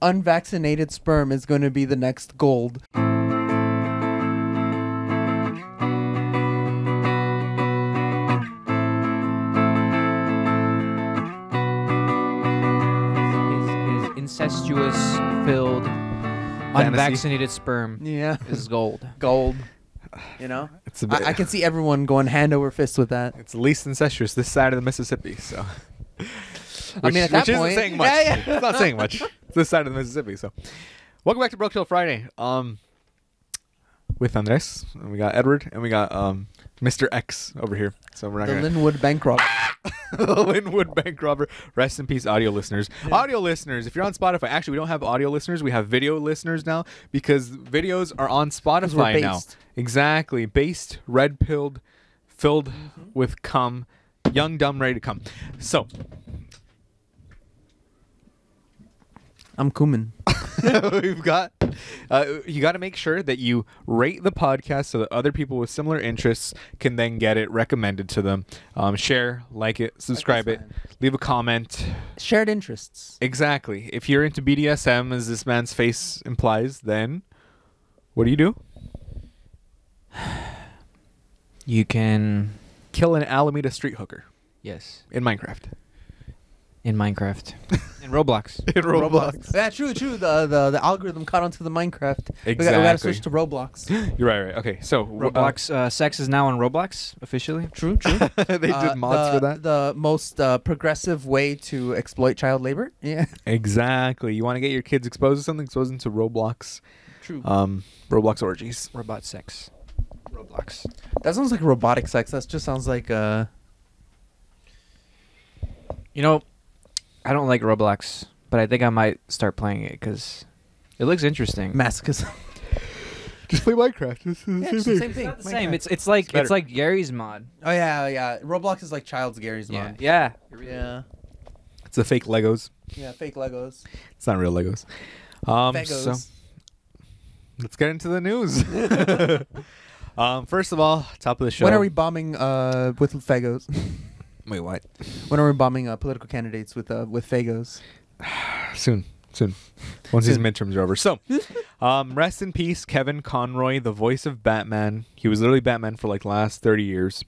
unvaccinated sperm is going to be the next gold. His incestuous filled unvaccinated sperm is gold. Gold. You know? It's a bit, I can see everyone going hand over fist with that. it's least incestuous this side of the Mississippi, so. I mean, at that which point, isn't saying much. yeah. It's not saying much. It's this side of the Mississippi, so. Welcome back to Broke Hill Friday. With Andres, and we got Edward, and we got Mr. X over here. So we're not The gonna Linwood bank robber. the Linwood bank robber. Rest in peace, audio listeners. Yeah. Audio listeners, if you're on Spotify, actually we don't have audio listeners. We have video listeners now because videos are on Spotify now. Exactly, based, red pilled, filled with cum, young, dumb, ready to come. So. I'm cumin. We've got you got to make sure that you rate the podcast so that other people with similar interests can then get it recommended to them. Share, like it, subscribe it, leave a comment. Shared interests. Exactly. If you're into BDSM, as this man's face implies, then what do? You can Kill an Alameda street hooker. Yes. In Minecraft. In Minecraft. In Roblox. In Roblox. Yeah, true. The algorithm caught onto the Minecraft. Exactly. We got to switch to Roblox. You're right. Okay, so Roblox sex is now on Roblox officially. True. they did mods for that. The most progressive way to exploit child labor. Yeah. Exactly. You want to get your kids exposed to something? Expose them to Roblox. True. Roblox orgies. Robot sex. Roblox. That sounds like robotic sex. That just sounds like You know, I don't like Roblox, but I think I might start playing it because it looks interesting. masochism. Just play Minecraft. It's the same thing. It's not the same. It's like Gary's mod. Oh yeah. Roblox is like child's Gary's mod. Yeah. Yeah. It's the fake Legos. Yeah, fake Legos. It's not real Legos. Fegos. So let's get into the news. First of all, top of the show. When are we bombing with Fagos? Wait, what? When are we bombing political candidates with Fagos? Soon. Once these midterms are over. So, rest in peace, Kevin Conroy, the voice of Batman. He was literally Batman for like the last 30 years.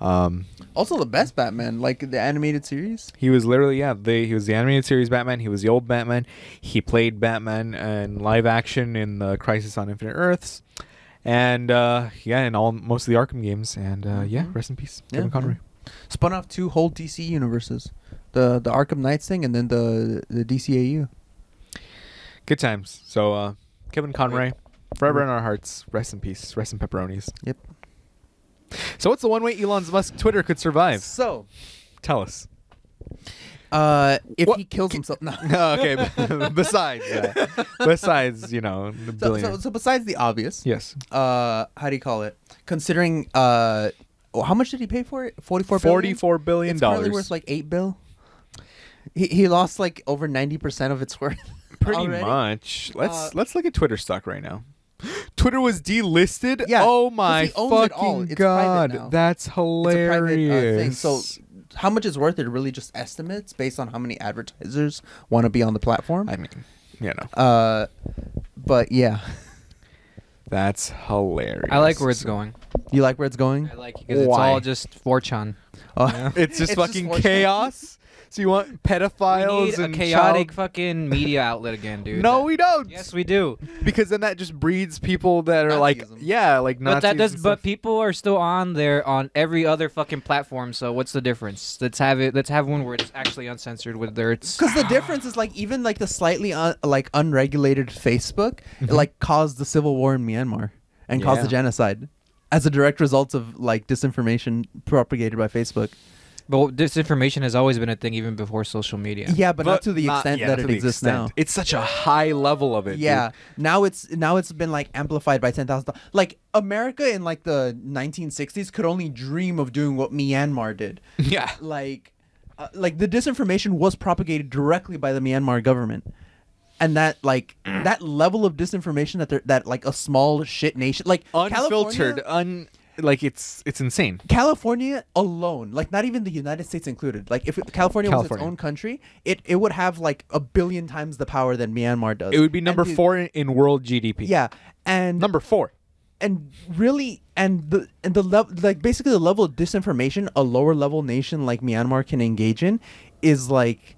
Also the best Batman, like the animated series. He was literally, he was the animated series Batman. He was the old Batman. He played Batman in live action in the Crisis on Infinite Earths. And, in most of the Arkham games. And, rest in peace, Kevin Conroy. Spun off 2 whole DC universes. The Arkham Knights thing and then the DCAU. Good times. So, Kevin Conroy, forever in our hearts. Rest in peace. Rest in pepperonis. Yep. So what's the one way Elon Musk Twitter could survive? So, tell us. If What? he kills himself. No. Okay, besides, the billionaire. So besides the obvious. Yes. How do you call it? Considering how much did he pay for it? $44 billion. $44 billion. It's currently worth like $8 billion. He lost like over 90% of its worth. Pretty already. Much. Let's look at Twitter stock right now. Twitter was delisted. Yeah, oh my he owns it all. fucking It's private god, now. that's hilarious. It's a private thing. So how much it's worth? It really just estimates based on how many advertisers want to be on the platform. I mean, but yeah, that's hilarious. I like where it's going. you like where it's going? I like it because it's Why? all just 4chan. Oh, It's just It's fucking just chaos. So you want pedophiles We need a and chaotic fucking media outlet again, dude. No, we don't. Yes, we do. Because then that just breeds people that are Nazism. like But Nazis. that does. and But stuff. people are still on there on every other fucking platform. So what's the difference? Let's have it. Let's have one where it's actually uncensored. Whether it's because the difference is like even like the slightly unregulated Facebook like caused the civil war in Myanmar and caused the genocide as a direct result of like disinformation propagated by Facebook. But disinformation has always been a thing even before social media. Yeah, but not to the extent that it exists now. It's such a high level of it. Yeah, dude. now it's been like amplified by 10,000. Like America in like the 1960s could only dream of doing what Myanmar did. Yeah. Like the disinformation was propagated directly by the Myanmar government, and that that level of disinformation that like a small shit nation like Unfiltered, California, like it's insane. California alone, like not even the United States included. Like if California was its own country, it would have like 1 billion times the power than Myanmar does. It would be number 4 in world GDP. Yeah, and number 4. And really, the level, like basically the level of disinformation a lower level nation like Myanmar can engage in is like,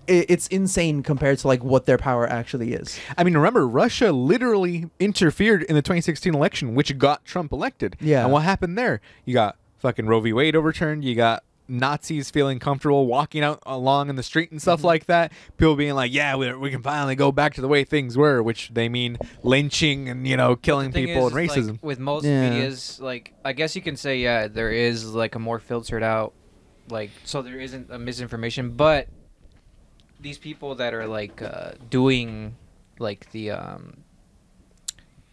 it's insane compared to like what their power actually is. I mean, remember, Russia literally interfered in the 2016 election, which got Trump elected. Yeah. And what happened there? You got fucking Roe v. Wade overturned. You got Nazis feeling comfortable walking out along in the street and stuff like that. People being like, yeah, we can finally go back to the way things were, which they mean lynching and, you know, killing people and racism. Like, with most medias, like, I guess you can say, yeah, there is like a more filtered out, like, so there isn't a misinformation, but these people that are like doing like the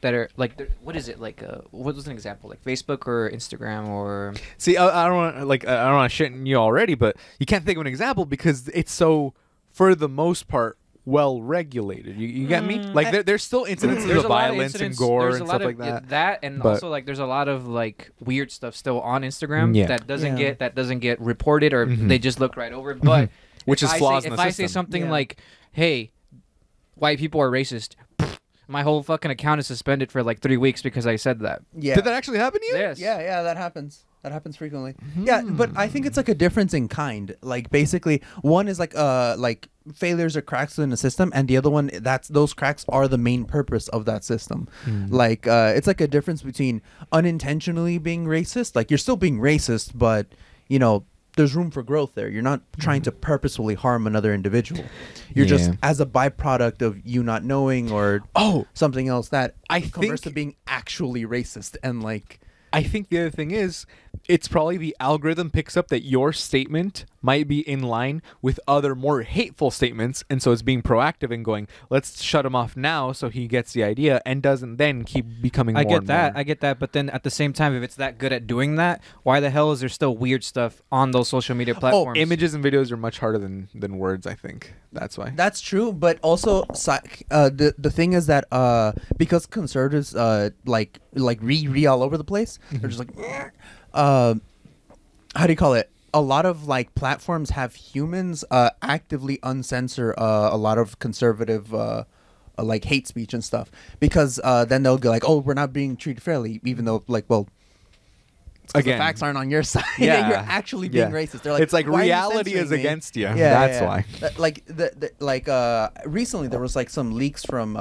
that are like, what is it, like what was an example, like Facebook or Instagram or see, I don't want like I don't want to shit on you already, but you can't think of an example because it's so, for the most part, well regulated. You get me? Like there's still incidences of violence and gore and stuff like that. That and also like there's a lot of like weird stuff still on Instagram that doesn't get reported, or they just look right over it. But which is flaws in the system. If I say something like, "Hey, white people are racist," my whole fucking account is suspended for like 3 weeks because I said that. Yeah. Did that actually happen to you? Yes. Yeah, that happens. That happens frequently. Yeah, but I think it's like a difference in kind. Like basically, one is like failures or cracks in the system, and the other one, those cracks are the main purpose of that system. Like it's like a difference between unintentionally being racist. Like you're still being racist, but you know, there's room for growth there. You're not trying to purposefully harm another individual. You're just as a byproduct of you not knowing or something else that converts to being actually racist. And like, I think the other thing is, it's probably the algorithm picks up that your statement might be in line with other more hateful statements, and so it's being proactive and going, let's shut him off now so he gets the idea and doesn't then keep becoming more I get and that. more. I get that. But then at the same time, if it's that good at doing that, why the hell is there still weird stuff on those social media platforms? Images and videos are much harder than words, I think. That's why. That's true, but also the thing is that because conservatives like re all over the place, they're just like how do you call it? A lot of like platforms have humans actively uncensor a lot of conservative like hate speech and stuff, because then they'll go like, oh, we're not being treated fairly, even though like, well, again, the facts aren't on your side. Yeah. You're actually being racist. They're like, it's like reality is against you. Yeah, that's why. Like recently there was like some leaks from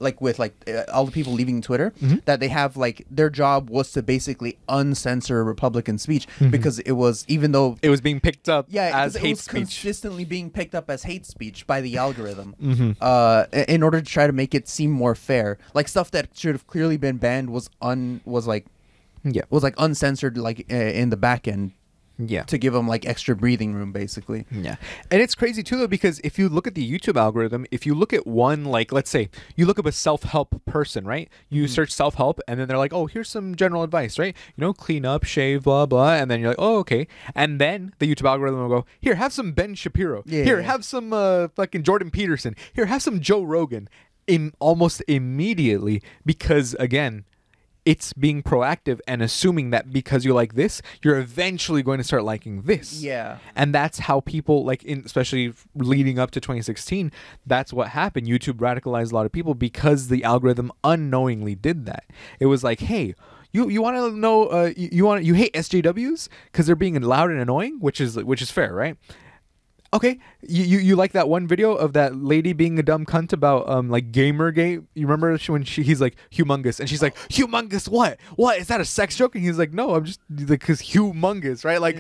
like with like all the people leaving Twitter, that they have like their job was to basically uncensor Republican speech, because it was, even though it was being picked up as hate it was speech, consistently being picked up as hate speech by the algorithm, in order to try to make it seem more fair. Like stuff that should have clearly been banned was uncensored, like in the back end, to give them like extra breathing room, basically. And it's crazy too, though, because if you look at the YouTube algorithm, if you look at one, like let's say you look up a self-help person, right? You search self-help, and then they're like, oh, here's some general advice, right? You know, clean up, shave, blah blah, and then you're like, oh, okay. And then the YouTube algorithm will go, here, have some Ben Shapiro, have some fucking Jordan Peterson, here, have some Joe Rogan, almost immediately, because again, it's being proactive and assuming that because you like this, you're eventually going to start liking this. Yeah. And that's how people, like, especially leading up to 2016, that's what happened. YouTube radicalized a lot of people because the algorithm unknowingly did that. It was like, hey, you want to know, you hate SJWs because they're being loud and annoying, which is fair, right? Okay, you like that one video of that lady being a dumb cunt about like Gamergate? You remember when he's like humongous, and she's like, humongous what? What is that, a sex joke? And he's like, no, I'm just because humongous, right? Like,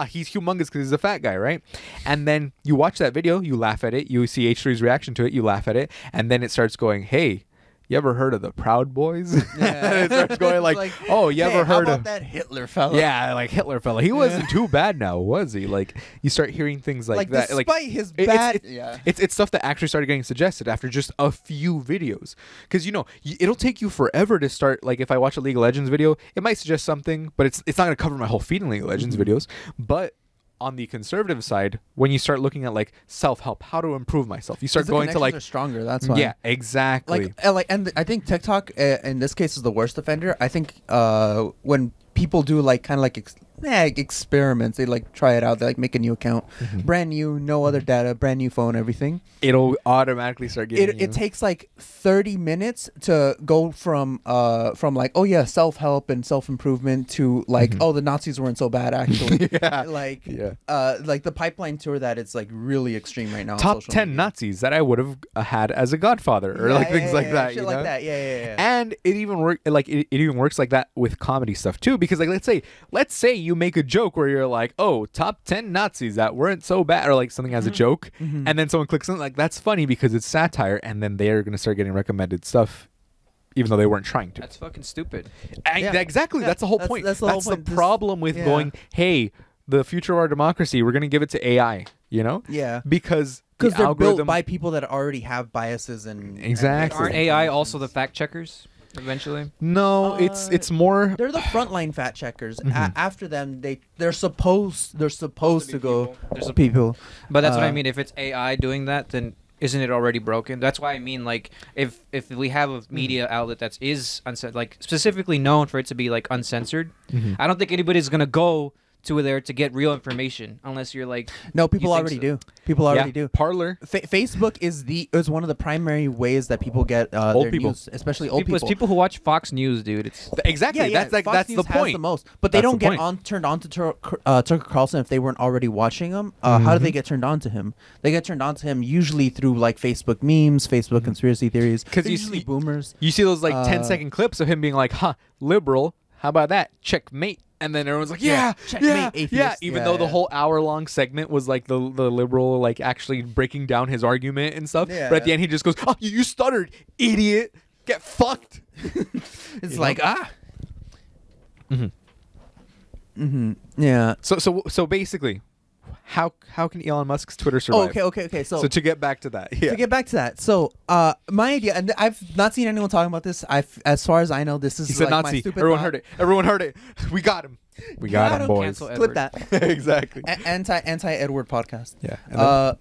he's humongous because he's a fat guy, right? And then you watch that video, you laugh at it, you see H3's reaction to it, you laugh at it, and then it starts going, hey, you ever heard of the Proud Boys? It starts going like, oh, you ever heard of that Hitler fella? Yeah, like Hitler fella. He wasn't too bad now, was he? Like, you start hearing things like that. Despite his bad... It's stuff that actually started getting suggested after just a few videos. Because, you know, it'll take you forever to start... Like, if I watch a League of Legends video, it might suggest something, but it's not going to cover my whole feed in League of Legends videos. But on the conservative side, when you start looking at like self-help, how to improve myself, you start going to like are stronger. That's why. Yeah, exactly. And I think TikTok in this case is the worst offender. I think when people do like kind of like experiments, they like try it out, they like make a new account, brand new, no other data, brand new phone, everything, it'll automatically start getting it takes like 30 minutes to go from like, oh yeah, self-help and self-improvement to like, oh, the Nazis weren't so bad actually. Like the pipeline tour that it's like really extreme right now. Top 10 media. Nazis that I would have had as a godfather, or like things like that. Shit like that. Yeah. And it even it even works like that with comedy stuff too, because like let's say you make a joke where you're like, oh, top 10 Nazis that weren't so bad, or like something as a joke, and then someone clicks on it, like that's funny because it's satire, and then they're gonna start getting recommended stuff even though they weren't trying to. That's fucking stupid. Exactly. That's the whole point. That's the problem with going, hey, the future of our democracy, we're gonna give it to AI, you know? Yeah. Because they're built by people that already have biases and exactly. Aren't AI also the fact checkers eventually? No, it's more. They're the frontline fact checkers. After them, they're supposed to go. There's people. But that's what I mean. If it's AI doing that, then isn't it already broken? That's why I mean, like, if we have a media outlet that is like specifically known for it to be like uncensored, I don't think anybody's gonna go to there to get real information unless you're like, no, people already do. People already do. Parler, Facebook is one of the primary ways that people get old their people news, especially old people. It's people who watch Fox News, dude. It's exactly that's the point. The most, but they don't get turned on to Tucker Carlson if they weren't already watching him. How do they get turned on to him? They get turned on to him usually through like Facebook memes, Facebook conspiracy theories. Because usually boomers. You see those like 10-second clips of him being like, "Huh, liberal? How about that? Checkmate." And then everyone's like, yeah. Even though the whole hour-long segment was like the liberal like actually breaking down his argument and stuff. Yeah. But at the end, he just goes, "Oh, you stuttered, idiot! Get fucked." It's like Yeah. So basically, how can Elon Musk's Twitter survive? Okay. So to get back to that, so my idea, and I've not seen anyone talking about this. As far as I know, this is he said like Nazi. My stupid Everyone thought. heard it. Everyone heard it. We got him. We got him, boys. Clip that. Exactly. Anti-Edward podcast. Yeah. How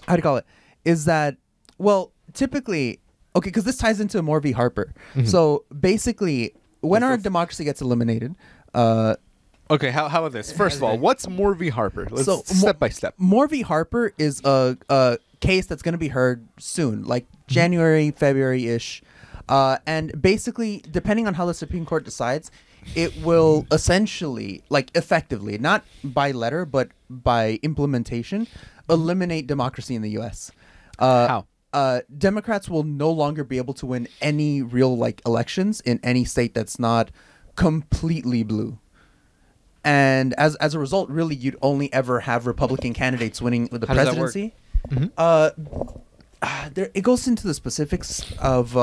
do you call it? Is that, well, typically, okay, because this ties into Moore v. Harper. So basically, when our democracy gets eliminated, okay, how about this? First of all, what's Moore v. Harper? Let's step by step. Moore v. Harper is a case that's going to be heard soon, like January, February-ish. And basically, depending on how the Supreme Court decides, it will essentially, like effectively, not by letter, but by implementation, eliminate democracy in the U.S. How? Democrats will no longer be able to win any real like elections in any state that's not completely blue. And as a result, really, you'd only ever have Republican candidates winning the presidency. It goes into the specifics of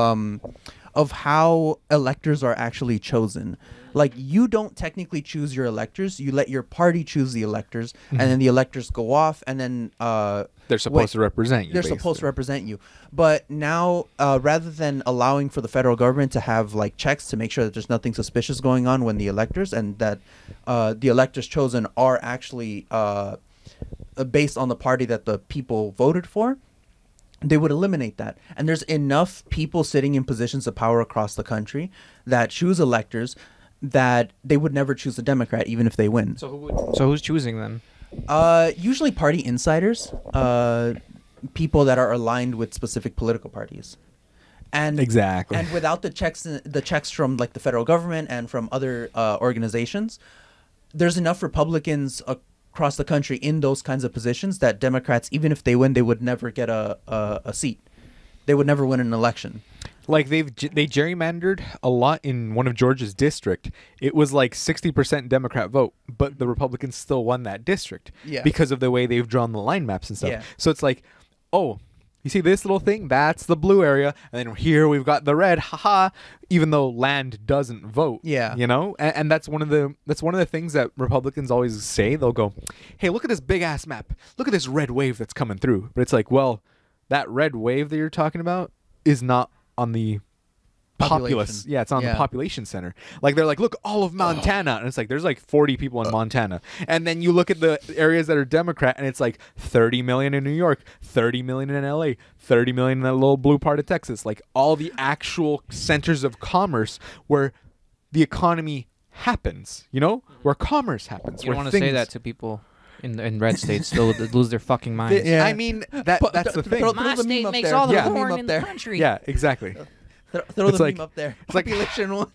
how electors are actually chosen. Like, you don't technically choose your electors; you let your party choose the electors, and then the electors go off, and then they're supposed to represent you. They're supposed to represent you. But now, rather than allowing for the federal government to have like checks to make sure that there's nothing suspicious going on when the electors and that the electors chosen are actually based on the party that the people voted for, they would eliminate that. And there's enough people sitting in positions of power across the country that choose electors that they would never choose a Democrat even if they win. So who's choosing them? Usually party insiders, people that are aligned with specific political parties. And exactly. And without the checks from like the federal government and from other organizations, there's enough Republicans across the country in those kinds of positions that Democrats, even if they win, they would never get a seat. They would never win an election. Like they gerrymandered a lot in one of Georgia's district. It was like 60% Democrat vote, but the Republicans still won that district because of the way they've drawn the line maps and stuff. Yeah. So it's like, oh, you see this little thing? That's the blue area, and then here we've got the red. Haha! Even though land doesn't vote. Yeah. You know, and that's one of the things that Republicans always say. They'll go, "Hey, look at this big ass map. Look at this red wave that's coming through." But it's like, well, that red wave that you're talking about is not on the populous. Yeah, it's on the population center. Like they're like, look, all of Montana, and it's like there's like 40 people in Montana, and then you look at the areas that are Democrat, and it's like 30 million in New York, 30 million in LA, 30 million in that little blue part of Texas. Like all the actual centers of commerce where the economy happens. You know, where commerce happens. You don't want to say that to people in red states. They'll lose their fucking minds. Yeah. I mean, that's the thing. My state makes all the corn in the country. Yeah, exactly. Throw the meme up there. It's like population one.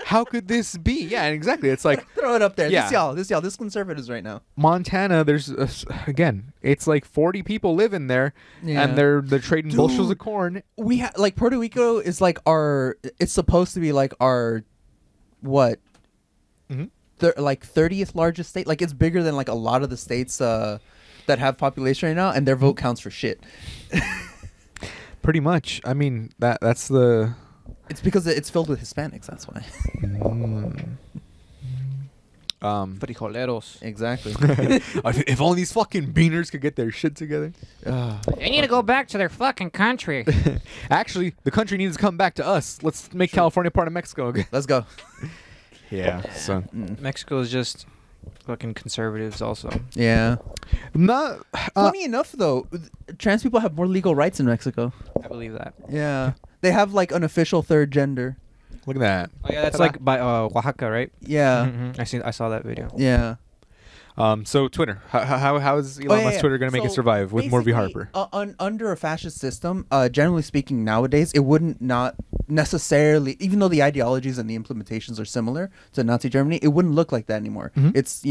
How could this be? Yeah, exactly. It's like throw it up there. Yeah. This conservatives right now. Montana, there's again, it's like 40 people living there, and they're trading bushels of corn. We have like Puerto Rico is like our. It's supposed to be like our, what? Like 30th largest state. Like it's bigger than like a lot of the states that have population right now, and their vote counts for shit. Pretty much. I mean that's the. It's because it's filled with Hispanics. That's why. Frijoleros. Exactly. If only these fucking beaners could get their shit together. They need to go back to their fucking country. Actually, the country needs to come back to us. Let's make California part of Mexico again. Let's go. Yeah. So Mexico is just fucking conservatives also. Yeah. Not funny enough though, trans people have more legal rights in Mexico. I believe that. Yeah. They have like an official third gender. Look at that. Oh yeah, that's like by Oaxaca, right? Yeah. I saw that video. Yeah. So Twitter, how is Elon Musk Twitter going to make it survive with Morby Harper? Under a fascist system, generally speaking, nowadays it wouldn't not necessarily, even though the ideologies and the implementations are similar to Nazi Germany, it wouldn't look like that anymore. It's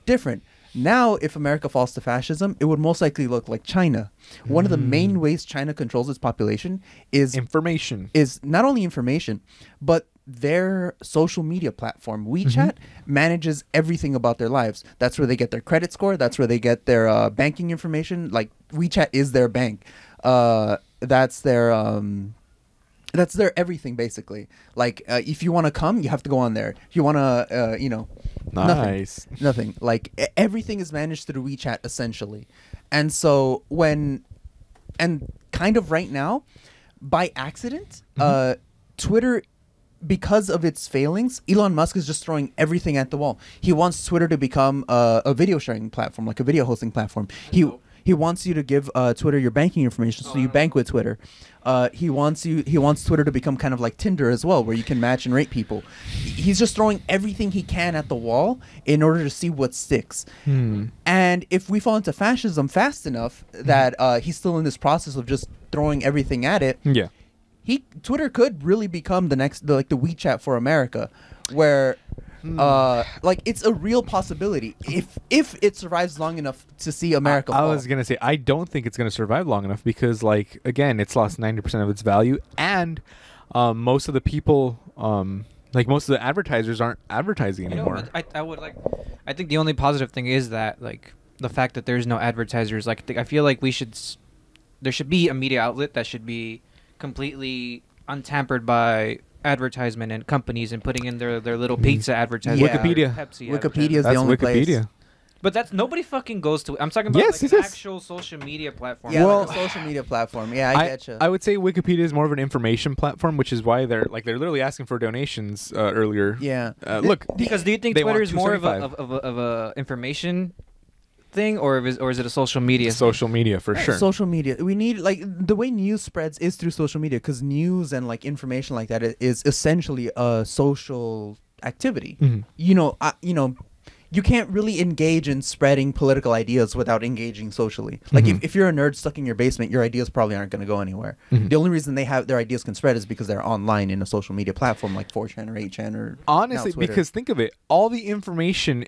different. Now, if America falls to fascism, it would most likely look like China. One of the main ways China controls its population is information. Is not only information, but their social media platform, WeChat, manages everything about their lives. That's where they get their credit score. That's where they get their banking information. Like WeChat is their bank. That's their everything basically. Like if you want to come, you have to go on there. If you want to, nice. Nothing. Like everything is managed through WeChat essentially. And so kind of right now, by accident, Twitter, because of its failings, Elon Musk is just throwing everything at the wall. He wants Twitter to become a video sharing platform, like a video hosting platform. He wants you to give Twitter your banking information, so you bank with Twitter. He wants Twitter to become kind of like Tinder as well, where you can match and rate people. He's just throwing everything he can at the wall in order to see what sticks. And if we fall into fascism fast enough that he's still in this process of just throwing everything at it, Twitter could really become the WeChat for America, where like it's a real possibility if it survives long enough to see America fall. I was gonna say I don't think it's gonna survive long enough because like again it's lost 90% of its value, and most of the people like most of the advertisers aren't advertising anymore. I think the only positive thing is that like the fact that there's no advertisers. Like I feel like there should be a media outlet that should be completely untampered by advertisement and companies and putting in their little pizza advertisement. Wikipedia. Pepsi Wikipedia is the only place. But that's nobody fucking goes to. I'm talking about an actual social media platform. Yeah, like a social media platform. Yeah, I getcha. I would say Wikipedia is more of an information platform, which is why they're literally asking for donations earlier. Yeah. Look, because do you think Twitter is more of a information thing, or is it a social media? Social media for sure. Social media. We need like the way news spreads is through social media, because news and like information like that is essentially a social activity. You can't really engage in spreading political ideas without engaging socially. Like if you're a nerd stuck in your basement, your ideas probably aren't going to go anywhere. The only reason their ideas can spread is because they're online in a social media platform like 4chan or 8chan or honestly, because think of it, all the information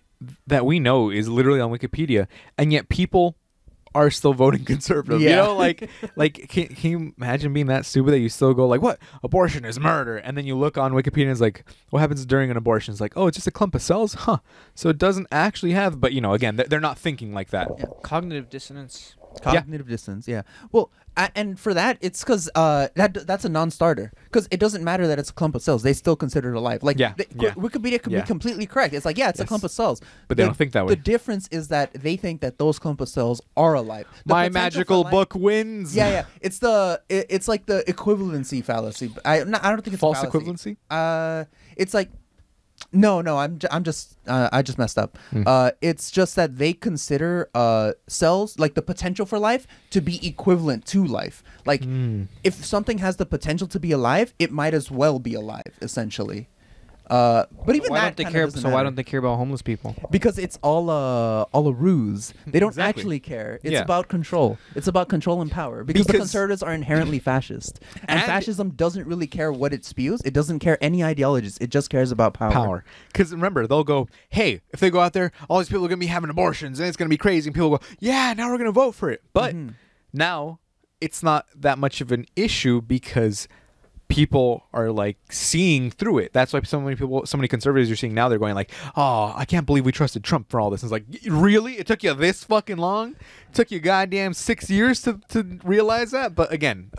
that we know is literally on Wikipedia, and yet people are still voting conservative. Yeah. You know, like can you imagine being that stupid that you still go like, what? Abortion is murder. And then you look on Wikipedia and it's like, what happens during an abortion? It's like, oh, it's just a clump of cells? Huh. So it doesn't actually have, but again, they're not thinking like that. Yeah. Cognitive dissonance. Cognitive dissonance, yeah. Well, and for that, it's because that's a non-starter. Because it doesn't matter that it's a clump of cells; they still consider it alive. Like, Wikipedia could be completely correct. It's like, it's a clump of cells, but they don't think that way. The difference is that they think that those clump of cells are alive. My magical book wins. Yeah. It's like the equivalency fallacy. I don't think it's false a fallacy. equivalency. It's like. No, I just messed up. It's just that they consider cells, like the potential for life, to be equivalent to life. Like, if something has the potential to be alive, it might as well be alive, essentially. But even why don't they care? So why don't they care about homeless people? Because it's all a ruse. They don't actually care. It's about control. It's about control and power. Because the conservatives are inherently fascist, and fascism doesn't really care what it spews. It doesn't care any ideologies. It just cares about power. Because remember, they'll go, "Hey, if they go out there, all these people are gonna be having abortions, and it's gonna be crazy." And people go, "Yeah, now we're gonna vote for it." But now it's not that much of an issue because people are like seeing through it. That's why so many conservatives you're seeing now, they're going like, "Oh, I can't believe we trusted Trump for all this." And it's like, really? It took you this fucking long? It took you goddamn 6 years to realize that? But again,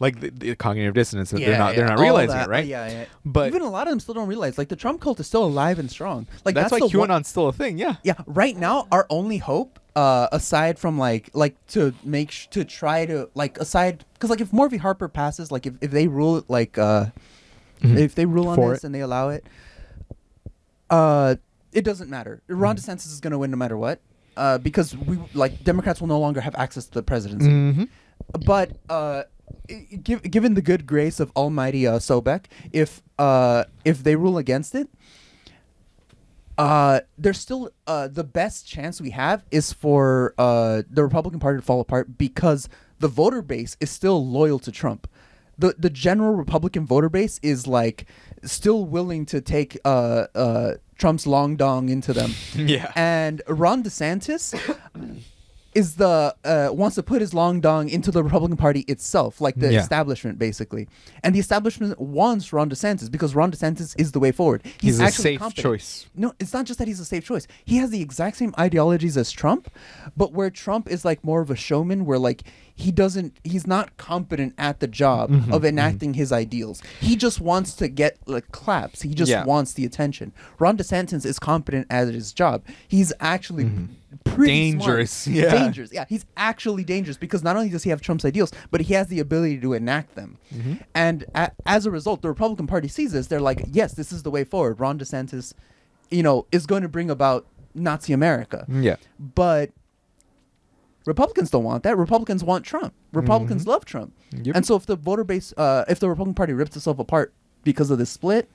like the cognitive dissonance, they're not realizing it, right? Yeah. But even a lot of them still don't realize, like, the Trump cult is still alive and strong. Like, that's why QAnon's still a thing. Yeah. Right now, our only hope, aside from to try to aside, because like if Morphy Harper passes, like if they rule if they rule on this and they allow it, it doesn't matter. Ron DeSantis is going to win no matter what, because Democrats will no longer have access to the presidency. But given the good grace of Almighty Sobek, if they rule against it, there's still the best chance we have is for the Republican Party to fall apart because the voter base is still loyal to Trump. The general Republican voter base is like still willing to take Trump's long dong into them. Yeah. And Ron DeSantis is wants to put his long dong into the Republican Party itself, like the establishment, basically. And the establishment wants Ron DeSantis because Ron DeSantis is the way forward. He's a actually safe competent. choice. No, it's not just that he's a safe choice. He has the exact same ideologies as Trump, but where Trump is like more of a showman, where like he's not competent at the job of enacting his ideals. He just wants to get like claps. He just wants the attention. Ron DeSantis is competent at his job. He's actually pretty dangerous. Smart. Yeah. Dangerous. Yeah, he's actually dangerous because not only does he have Trump's ideals, but he has the ability to enact them. And as a result, the Republican Party sees this. They're like, yes, this is the way forward. Ron DeSantis, is going to bring about Nazi America. Yeah. But Republicans don't want that. Republicans want Trump. Republicans love Trump. Yep. And so if the voter base, if the Republican Party rips itself apart because of this split,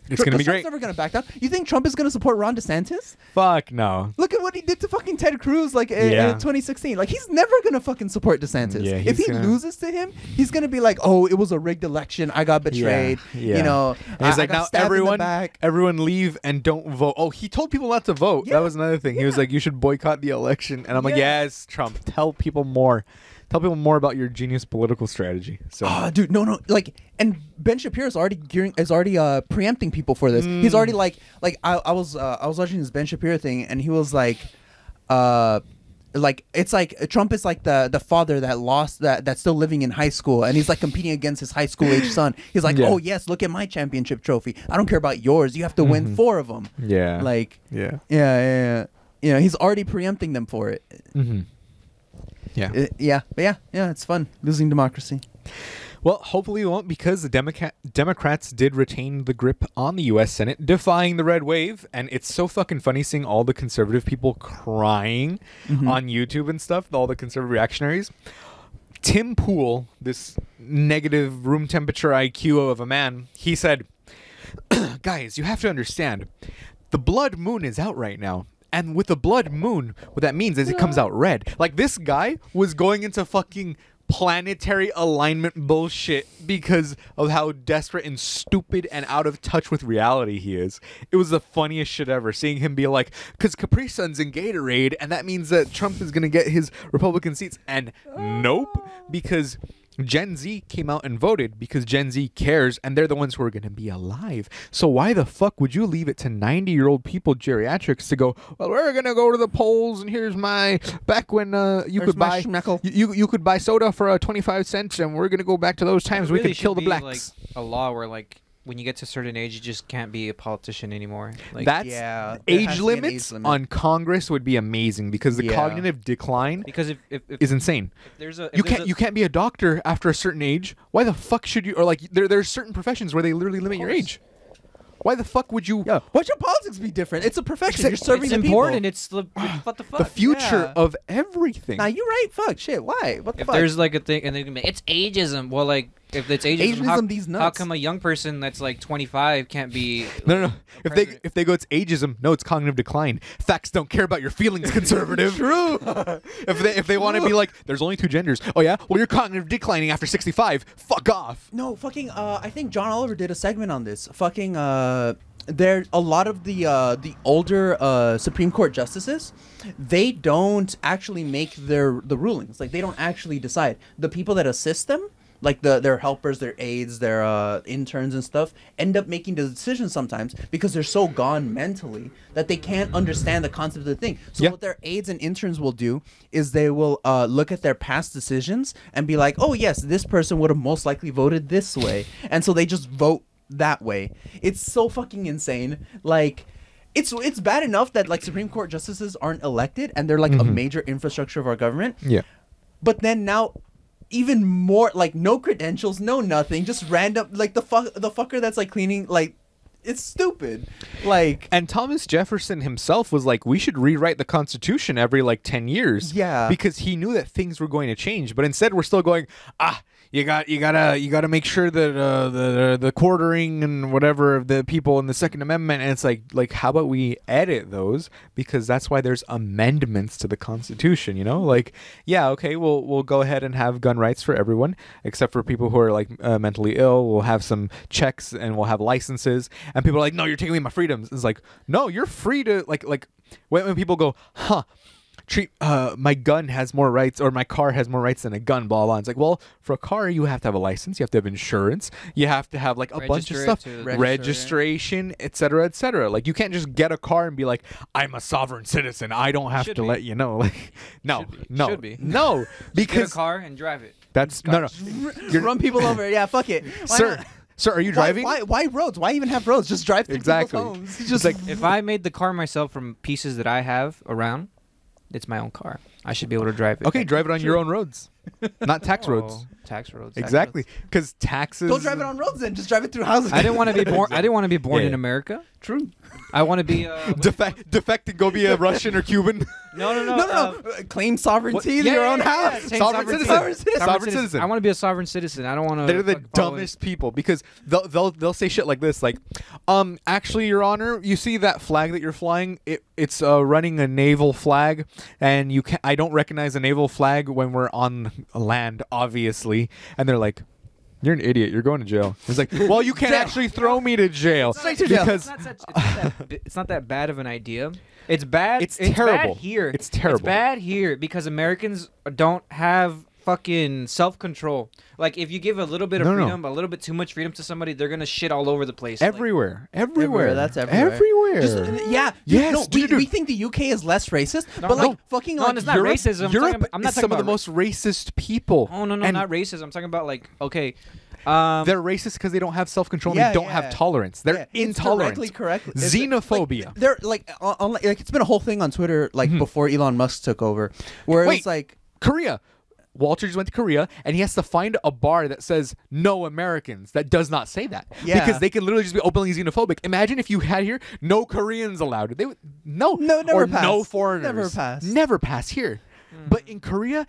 it's going to be great. Trump's never going to back down. You think Trump is going to support Ron DeSantis? Fuck no. Look at what he did to fucking Ted Cruz in 2016. Like, he's never going to fucking support DeSantis. Yeah, if he loses to him, he's going to be like, oh, it was a rigged election. I got betrayed. And he's like, now everyone leave and don't vote. Oh, he told people not to vote. That was another thing. He was like, you should boycott the election. And I'm like, yes, Trump, tell people more. Tell people more about your genius political strategy. So, dude, no, like, and Ben Shapiro is already preempting people for this. He's already like I was watching this Ben Shapiro thing, and he was like it's like Trump is like the father that lost that's still living in high school, and he's like competing against his high school age son. He's like, oh yes, look at my championship trophy. I don't care about yours. You have to win 4 of them. Yeah, like he's already preempting them for it. Yeah. It's fun losing democracy. Well, hopefully we won't, because the Democrats did retain the grip on the U.S. Senate, defying the red wave. And it's so fucking funny seeing all the conservative people crying on YouTube and stuff, all the conservative reactionaries. Tim Pool, this negative room temperature IQ of a man, he said, guys, you have to understand, the blood moon is out right now. And with the blood moon, what that means is it comes out red. Like, this guy was going into fucking planetary alignment bullshit because of how desperate and stupid and out of touch with reality he is. It was the funniest shit ever, seeing him be like, because Capri Sun's in Gatorade, and that means that Trump is going to get his Republican seats. And nope, because Gen Z came out and voted because Gen Z cares, and they're the ones who are going to be alive. So why the fuck would you leave it to 90-year-old people, geriatrics, to go, well, we're going to go to the polls, and here's my, back when you could buy you could buy soda for 25 cents, and we're going to go back to those times we could kill the blacks. Like a law where like when you get to a certain age, you just can't be a politician anymore. Like, That's age limits on Congress would be amazing because the cognitive decline is insane. You can't be a doctor after a certain age. Why the fuck should you? Or like there's certain professions where they literally limit your age. Why the fuck would you? Yeah. Why should politics be different? It's a profession. You're serving the important. people. It's what the fuck? The future of everything. Nah, you're right. Fuck. Shit. Why? What the fuck? If there's like a thing, and they're gonna be, it's ageism. Well, like if it's ageism, how come a young person that's like 25 can't be? No. If they go, it's ageism. No, it's cognitive decline. Facts don't care about your feelings, conservative. True. If they want to be like, there's only two genders. Oh yeah. Well, you're cognitive declining after 65. Fuck off. No. Fucking. I think John Oliver did a segment on this. Fucking. There a lot of the older Supreme Court justices, they don't actually make the rulings. Like they don't actually decide. The people that assist them, like their helpers, their aides, their interns and stuff, end up making the decisions sometimes because they're so gone mentally that they can't understand the concept of the thing. So what their aides and interns will do is they will look at their past decisions and be like, oh yes, this person would have most likely voted this way, and so they just vote that way. It's so fucking insane. Like it's bad enough that like Supreme Court justices aren't elected and they're like a major infrastructure of our government. Yeah. But then now even more, like no credentials, no nothing, just random, like the fucker that's like cleaning, like it's stupid. Like, and Thomas Jefferson himself was like, we should rewrite the Constitution every like 10 years. Yeah. Because he knew that things were going to change, but instead we're still going, you gotta make sure that the quartering and whatever of the people in the Second Amendment, and it's like how about we edit those, because that's why there's amendments to the Constitution, you know? Like, yeah, okay, we'll go ahead and have gun rights for everyone except for people who are like mentally ill. We'll have some checks and we'll have licenses, and people are like, no, you're taking away my freedoms. It's like, no, you're free to like when people go, my gun has more rights, or my car has more rights than a gun, blah, blah. It's like, well, for a car, you have to have a license, you have to have insurance, you have to have like a bunch of stuff, registration, etc., etc. Like, you can't just get a car and be like, I'm a sovereign citizen, I don't have to let you know. Like, no, because get a car and drive it. That's no. You run people over. Yeah, fuck it, Sir, are you driving? Why roads? Why even have roads? Just drive through people's homes. It's just like, if I made the car myself from pieces that I have around, it's my own car. I should be able to drive it. Okay, drive it on your own roads, not tax roads. Tax roads. Exactly, because taxes. Don't drive it on roads then. Just drive it through houses. I didn't want to be born. I didn't want to be born in America. True. I want to be defect and go be a Russian or Cuban. No. Claim sovereignty to your own house. Sovereign citizen. I want to be a sovereign citizen. I don't want to. They're the dumbest people, because they'll say shit like this, like, actually, Your Honor, you see that flag that you're flying? It's running a naval flag, and I don't recognize a naval flag when we're on land, obviously. And they're like, you're an idiot. You're going to jail. It's like, well, you can't actually throw me to jail. Because it's not that bad of an idea. It's bad. It's terrible. Bad here. It's terrible. It's bad here because Americans don't have fucking self-control. Like, if you give a little bit of freedom, a little bit too much freedom to somebody, they're gonna shit all over the place. Everywhere. That's everywhere. Yes. We think the UK is less racist, but fucking no, it's not Europe, racism. Europe I'm not is some of the most racist people. Oh no, not racist. I'm talking about like, okay. They're racist because they don't have self-control. And they don't have tolerance. They're intolerant. It's correctly. Xenophobia. They're like, it's been a whole thing on Twitter, like before Elon Musk took over, where it's like Korea. Walter just went to Korea, and he has to find a bar that says no Americans, that does not say that. Yeah. Because they can literally just be openly xenophobic. Imagine if you had here no Koreans allowed. They would never pass. No foreigners. Never pass here. But in Korea,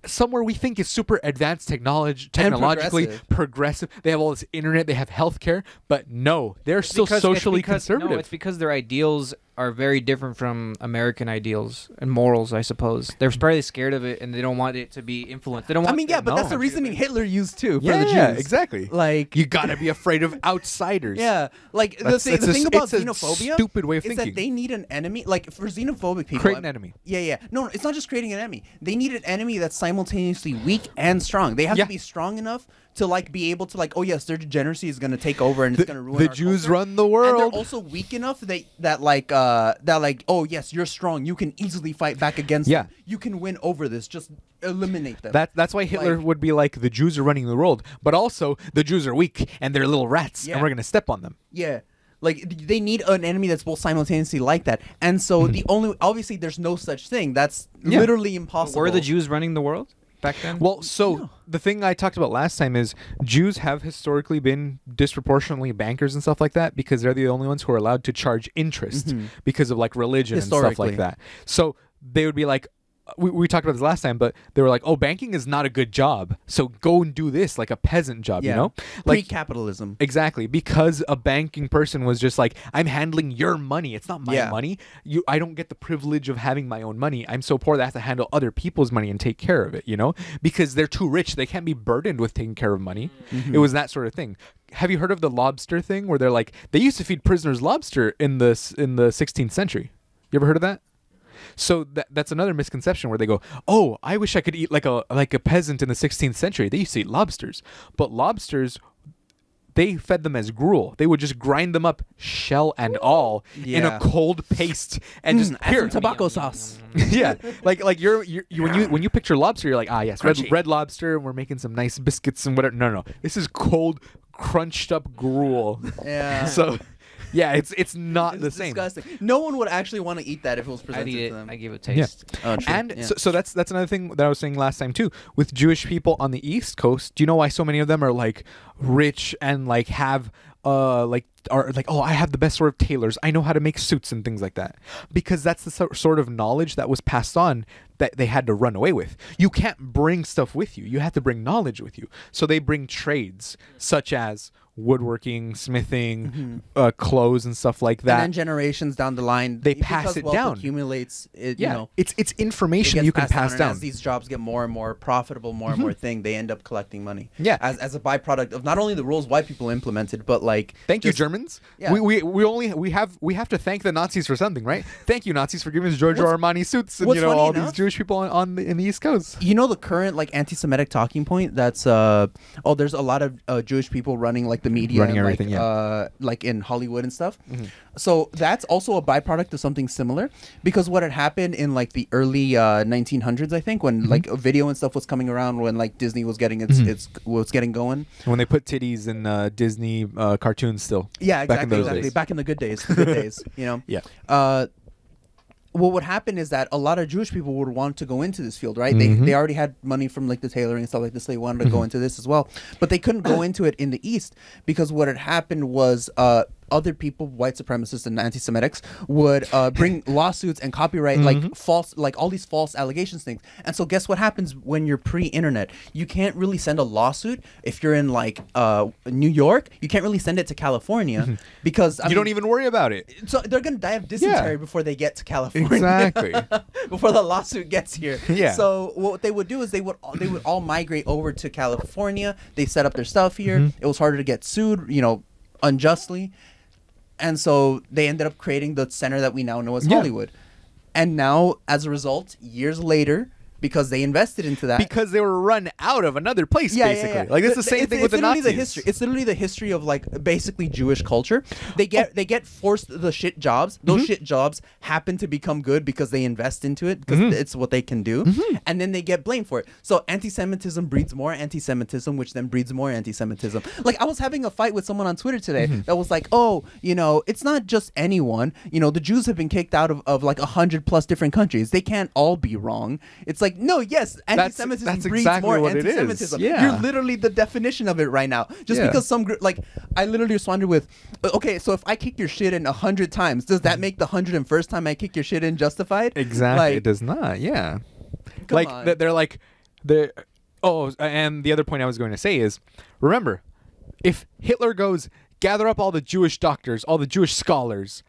somewhere we think is super advanced technologically progressive. They have all this internet, they have healthcare, but no, they're still socially conservative. No, it's because their ideals are very different from American ideals and morals, I suppose. They're probably scared of it, and they don't want it to be influenced. They don't want. I mean, yeah, but that's the reasoning Hitler used too for the Jews. Yeah, exactly. Like, you gotta be afraid of outsiders. Yeah, like the thing about xenophobia, stupid way of is thinking. that they need an enemy. Like for xenophobic people, create an enemy. Yeah. No, it's not just creating an enemy. They need an enemy that's simultaneously weak and strong. They have to be strong enough to like be able to like, oh yes, their degeneracy is going to take over and it's going to ruin the our Jews culture. run the world. And they're also weak enough that oh yes, you're strong. You can easily fight back against them. You can win over this. Just eliminate them. That's why Hitler would be like, the Jews are running the world, but also the Jews are weak and they're little rats and we're going to step on them. Yeah. Like they need an enemy that's both simultaneously like that, and so obviously there's no such thing. That's literally impossible. Were the Jews running the world back then? Well, so the thing I talked about last time is Jews have historically been disproportionately bankers and stuff like that because they're the only ones who are allowed to charge interest because of like religion and stuff like that. So they would be like, we talked about this last time, but they were like, oh, banking is not a good job, so go and do this like a peasant job, you know? Like pre-capitalism. Exactly, because a banking person was just like, I'm handling your money. It's not my money. I don't get the privilege of having my own money. I'm so poor that I have to handle other people's money and take care of it, you know? Because they're too rich. They can't be burdened with taking care of money. It was that sort of thing. Have you heard of the lobster thing where they're like, they used to feed prisoners lobster in the 16th century? You ever heard of that? So that's another misconception where they go, oh, I wish I could eat like a peasant in the 16th century. They used to eat lobsters. But lobsters, they fed them as gruel. They would just grind them up, shell and all, in a cold paste and just add some tobacco sauce. Yeah, like when you picture lobster, you're like, ah, yes, red lobster, and we're making some nice biscuits and whatever. No, this is cold, crunched up gruel. Yeah. So. Yeah, it's not the same. Disgusting. No one would actually want to eat that if it was presented to them. I give it a taste. Yeah. Oh, and so that's another thing that I was saying last time too. With Jewish people on the East Coast, do you know why so many of them are like rich and like have are like, oh, I have the best sort of tailors. I know how to make suits and things like that. Because that's the sort of knowledge that was passed on that they had to run away with. You can't bring stuff with you. You have to bring knowledge with you. So they bring trades such as woodworking, smithing, clothes and stuff like that. And then generations down the line, they pass it down. Accumulates. You know, it's information you can pass down. As these jobs get more and more profitable, more and more thing, they end up collecting money. Yeah, as a byproduct of not only the rules white people implemented, but like thank you Germans. Yeah. we have to thank the Nazis for something, right? Thank you Nazis for giving us Giorgio Armani suits and all these Jewish people in the East Coast. You know the current like anti-Semitic talking point that's there's a lot of Jewish people running like the media, running everything, like in Hollywood and stuff. So that's also a byproduct of something similar, because what had happened in like the early 1900s, I think, when like video and stuff was coming around, when like Disney was getting was getting going, when they put titties in Disney cartoons still. Yeah, exactly. Back in the good days, you know. Yeah. What would happen is that a lot of Jewish people would want to go into this field, right? They already had money from like the tailoring and stuff like this. They wanted to go into this as well, but they couldn't go into it in the East because what had happened was other people, white supremacists and anti-Semitics, would bring lawsuits and copyright like false, like all these false allegations things. And so guess what happens when you're pre-internet? You can't really send a lawsuit if you're in like New York. You can't really send it to California because you don't even worry about it. So they're gonna die of dysentery before they get to California. Exactly. Before the lawsuit gets here. Yeah. So what they would do is they would all migrate over to California. They set up their stuff here. It was harder to get sued, you know, unjustly. And so they ended up creating the center that we now know as Hollywood. And now, as a result, years later, because they invested into that, because they were run out of another place, basically. Like it's the same thing with the Nazis. It's literally the history of like basically Jewish culture. They get forced the shit jobs. Those shit jobs happen to become good because they invest into it, because it's what they can do, and then they get blamed for it. So anti-Semitism breeds more anti-Semitism, which then breeds more anti-Semitism. Like I was having a fight with someone on Twitter today that was like, oh, you know, it's not just anyone. You know, the Jews have been kicked out of like 100+ different countries. They can't all be wrong. It's like, no, yes, anti-Semitism that's breeds exactly more what anti-Semitism. It is. Yeah. You're literally the definition of it right now. Just because some group, like, I literally responded with, okay, so if I kick your shit in 100 times, does that make the 101st time I kick your shit in justified? Exactly, like, it does not. Yeah, like they're oh, and the other point I was going to say is, remember, if Hitler goes, gather up all the Jewish doctors, all the Jewish scholars,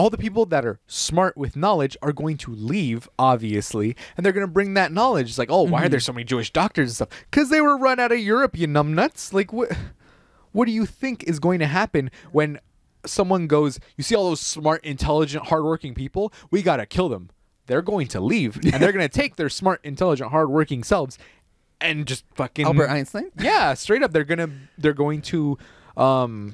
all the people that are smart with knowledge are going to leave, obviously, and they're going to bring that knowledge. It's like, oh, why are there so many Jewish doctors and stuff? Because they were run out of Europe, you numbnuts. Like, what do you think is going to happen when someone goes, you see all those smart, intelligent, hardworking people? We got to kill them. They're going to leave, and they're going to take their smart, intelligent, hardworking selves and just fucking Albert Einstein. Yeah, straight up, they're going to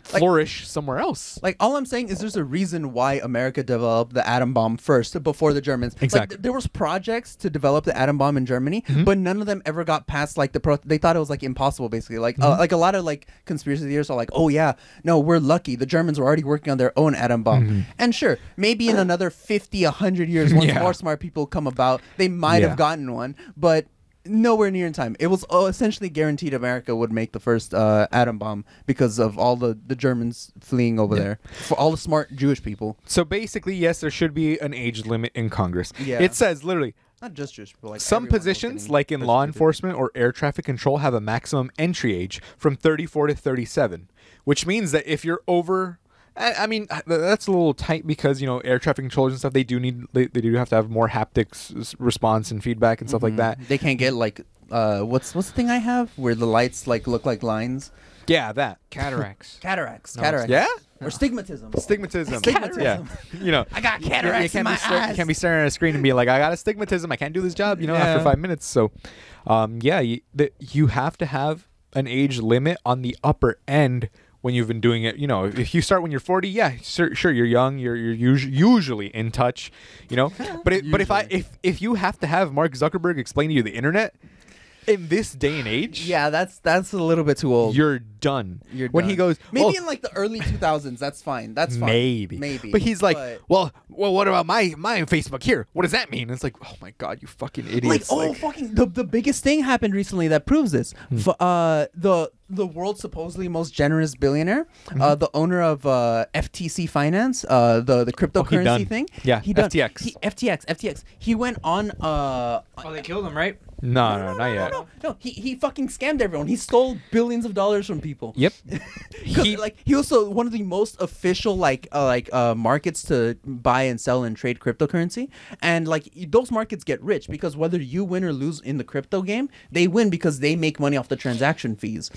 flourish somewhere else. Like, all I'm saying is there's a reason why America developed the atom bomb first before the Germans. Exactly. Like, there was projects to develop the atom bomb in Germany, but none of them ever got past like they thought it was like impossible, basically. Like like a lot of like conspiracy theorists are like, oh yeah, no, we're lucky. The Germans were already working on their own atom bomb. And sure, maybe in another 50, 100 years, once more smart people come about, they might have gotten one, but nowhere near in time. It was essentially guaranteed America would make the first atom bomb because of all the Germans fleeing over there, for all the smart Jewish people. So basically, yes, there should be an age limit in Congress. Yeah. It says literally, not just Jewish people, like some positions, like in law enforcement or air traffic control, have a maximum entry age from 34 to 37, which means that if you're over, I mean, that's a little tight because, you know, air traffic controllers and stuff, they do have to have more haptics response and feedback and stuff like that. They can't get like what's the thing I have where the lights like look like lines? Yeah, that. Cataracts. Cataracts. Yeah? Or stigmatism. Stigmatism. Cataracts. Yeah. You know, I got cataracts in my eyes. You can't be staring at a screen and be like, I got astigmatism. I can't do this job, you know, after 5 minutes. So, you have to have an age limit on the upper end when you've been doing it. You know, if you start when you're 40, yeah, sure, you're young, you're usually in touch, you know. But if you have to have Mark Zuckerberg explain to you the internet in this day and age, yeah, that's a little bit too old. You're done. When done. he goes, maybe in like the early 2000s, that's fine. That's fine. Maybe. But he's like, well, what about my Facebook here? What does that mean? It's like, oh my god, you fucking idiots! Like, fucking the biggest thing happened recently that proves this. The world's supposedly most generous billionaire, the owner of FTC Finance, the cryptocurrency thing. Yeah, he done. FTX. FTX. He went on. Oh, they killed him, right? No, not yet. No. He fucking scammed everyone. He stole billions of dollars from people. Yep. He also one of the most official markets to buy and sell and trade cryptocurrency, and like those markets get rich because whether you win or lose in the crypto game, they win because they make money off the transaction fees.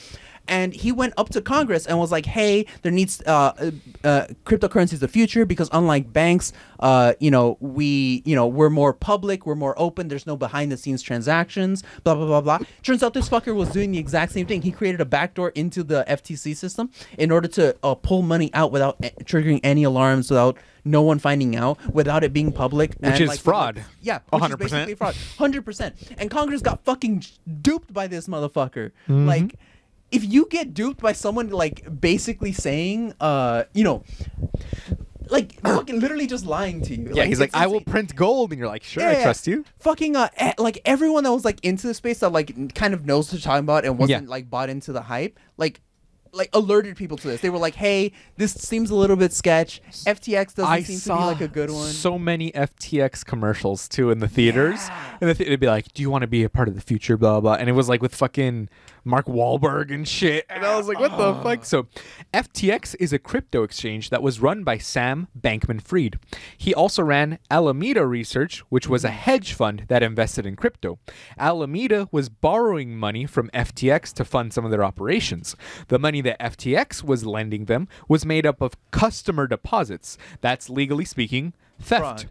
And he went up to Congress and was like, hey, there needs cryptocurrency is the future because unlike banks, we're more public, we're more open, there's no behind the scenes transactions, blah, blah, blah, blah. Turns out this fucker was doing the exact same thing. He created a backdoor into the FTC system in order to pull money out without triggering any alarms, without no one finding out, without it being public. Which is fraud. Yeah, 100%. Which is basically fraud. 100%. And Congress got fucking duped by this motherfucker. Like, if you get duped by someone like basically saying, like fucking literally just lying to you. Yeah, he's like, I will print gold, and you're like, sure, I trust you. Fucking like everyone that was like into the space that like kind of knows what you're talking about and wasn't like bought into the hype, like alerted people to this. They were like, hey, this seems a little bit sketch. FTX doesn't seem to be like a good one. So many FTX commercials too in the theaters. And it'd be like, do you want to be a part of the future, blah, blah. And it was like with fucking Mark Wahlberg and shit. And I was like, what the fuck? So FTX is a crypto exchange that was run by Sam Bankman-Fried. He also ran Alameda Research, which was a hedge fund that invested in crypto. Alameda was borrowing money from FTX to fund some of their operations. The money that FTX was lending them was made up of customer deposits. That's, legally speaking, theft. Fraud.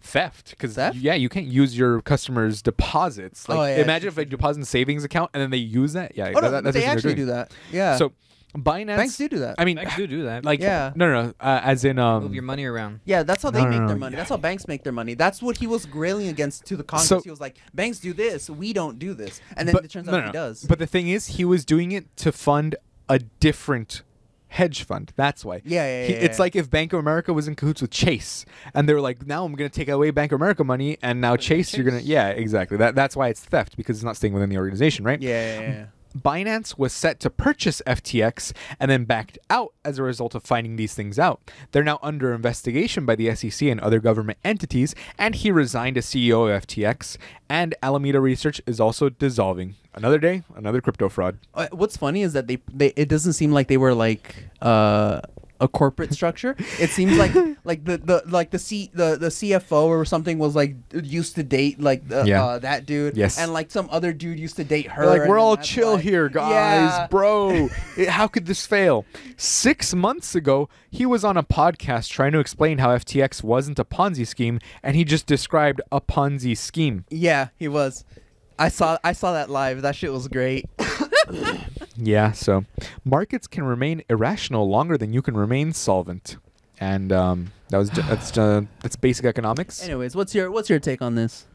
Theft, because you can't use your customers' deposits. Like, imagine if they deposit in a savings account and then they use that. Yeah, that's they actually do that. Yeah. So Binance, banks do that. I mean, Banks do that. Like, no, as in move your money around. Yeah, that's how they make their money. That's how banks make their money. That's what he was railing against to the Congress. So, he was like, banks do this, we don't do this, and then it turns out he does. But the thing is, he was doing it to fund a different hedge fund. That's why. It's like if Bank of America was in cahoots with Chase, and they were like, now I'm going to take away Bank of America money, and now Chase, you're going to... Yeah, exactly. That's why it's theft, because it's not staying within the organization, right? Yeah. Binance was set to purchase FTX and then backed out as a result of finding these things out. They're now under investigation by the SEC and other government entities, and he resigned as CEO of FTX, and Alameda Research is also dissolving. Another day, another crypto fraud. What's funny is that they it doesn't seem like they were like a corporate structure. It seems like the CFO or something was like used to date like that dude. Yes. And like some other dude used to date her. Like, we're all that's chill why- here, guys, Yeah. bro. How could this fail? 6 months ago, he was on a podcast trying to explain how FTX wasn't a Ponzi scheme, and he just described a Ponzi scheme. Yeah, he was. I saw that live. That shit was great. Yeah, so markets can remain irrational longer than you can remain solvent, and that's basic economics. Anyways, what's your take on this?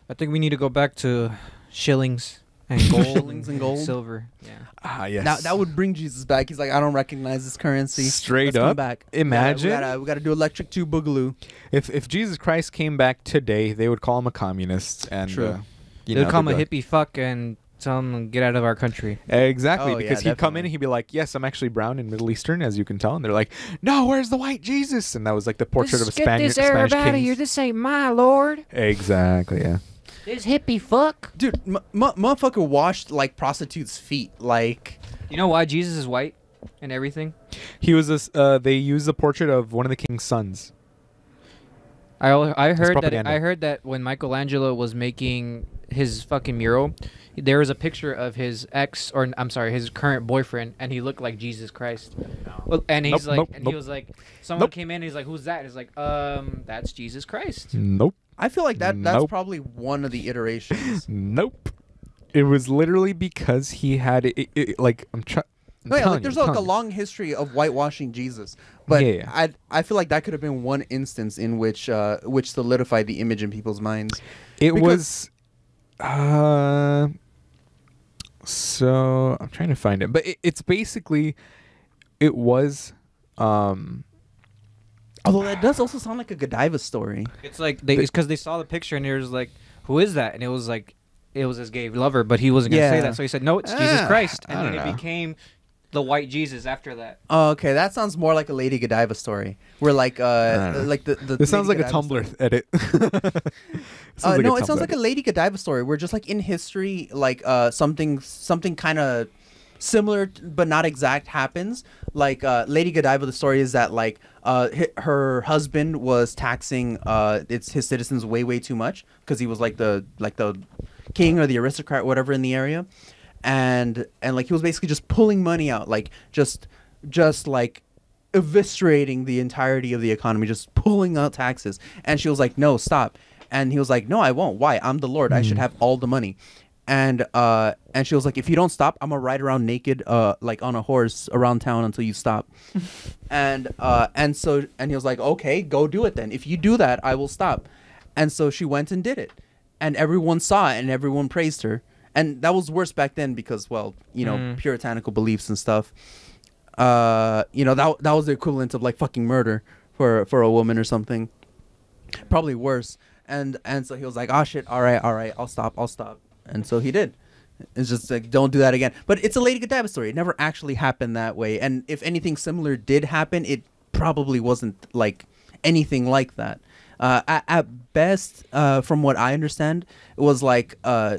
I think we need to go back to shillings and gold, Shillings and gold? silver. Yeah. Ah, yes. Now that would bring Jesus back. He's like, I don't recognize this currency. Straight Let's come up. back. Imagine we gotta do electric 2 boogaloo. if Jesus Christ came back today, they would call him a communist, and True. They'd call him a they'd hippie fuck and tell him get out of our country. be like- Exactly, Oh, yeah, because he'd come in definitely. and he'd be like, "Yes, I'm actually brown and Middle Eastern, as you can tell," and they're like, "No, where's the white Jesus?" And that was like the portrait of a Spaniard. Spanish king. This ain't my lord. Exactly, yeah. This hippie fuck. Dude, motherfucker washed like prostitutes' feet. Like, You know why Jesus is white and everything? He was they used the portrait of one of the king's sons. I heard that propaganda. I heard that when Michelangelo was making his fucking mural, there was a picture of his his current boyfriend, and he looked like Jesus Christ. Well, and he's Nope, he nope. was like, someone Nope. came in, and he's like, "Who's that?" He's like, that's Jesus Christ." Nope. I feel like that's Nope. probably one of the iterations. Nope. It was literally because he had it like I'm trying. No, yeah, like there's like a long history of whitewashing Jesus, but Yeah. I feel like that could have been one instance in which solidified the image in people's minds. It because- was. So I'm trying to find it, but it's basically, it was. Although that does also sound like a Godiva story. It's like it's because they saw the picture, and it was like, "Who is that?" And it was like, it was his gay lover, but he wasn't gonna say Yeah. that, so he said, "No, it's Jesus Christ," I and then don't it know. became the white Jesus after that. Oh, okay, that sounds more like a Lady Godiva story. Where like don't know. like the This sounds like Lady a Godiva Tumblr edit. No, it sounds like a Lady Godiva story where just like in history, like something kind of similar but not exact happens. Like Lady Godiva, the story is that like her husband was taxing his citizens way too much because he was like the king or the aristocrat, whatever, in the area, and like he was basically just pulling money out, like just like eviscerating the entirety of the economy, just pulling out taxes. And she was like, no, stop. And he was like, no, I won't. Why? I'm the Lord. I should have all the money. And she was like, if you don't stop, I'm gonna ride around naked, like on a horse around town until you stop. and he was like, okay, go do it then. If you do that, I will stop. And so she went and did it, and everyone saw it, and everyone praised her. And that was worse back then because, well, you know, puritanical beliefs and stuff. You know, that was the equivalent of like fucking murder for a woman or something. Probably worse. And so he was like, oh shit, all right, I'll stop. And so he did. It's just like, don't do that again. But it's a Lady Godiva story. It never actually happened that way. And if anything similar did happen, it probably wasn't like anything like that. At best, from what I understand, it was like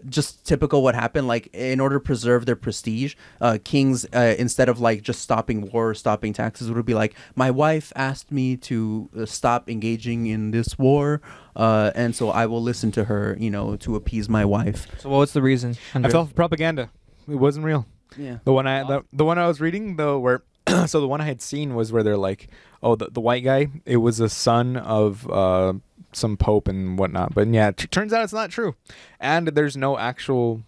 just typical what happened. Like, in order to preserve their prestige, kings, instead of like just stopping war or stopping taxes, would be like, my wife asked me to stop engaging in this war, and so I will listen to her, you know, to appease my wife. So what's the reason? I fell for propaganda. It wasn't real. Yeah. The one I was reading though, where so the one I had seen was where they're like, oh, the white guy, it was a son of some pope and whatnot. But yeah, turns out it's not true, and there's no actual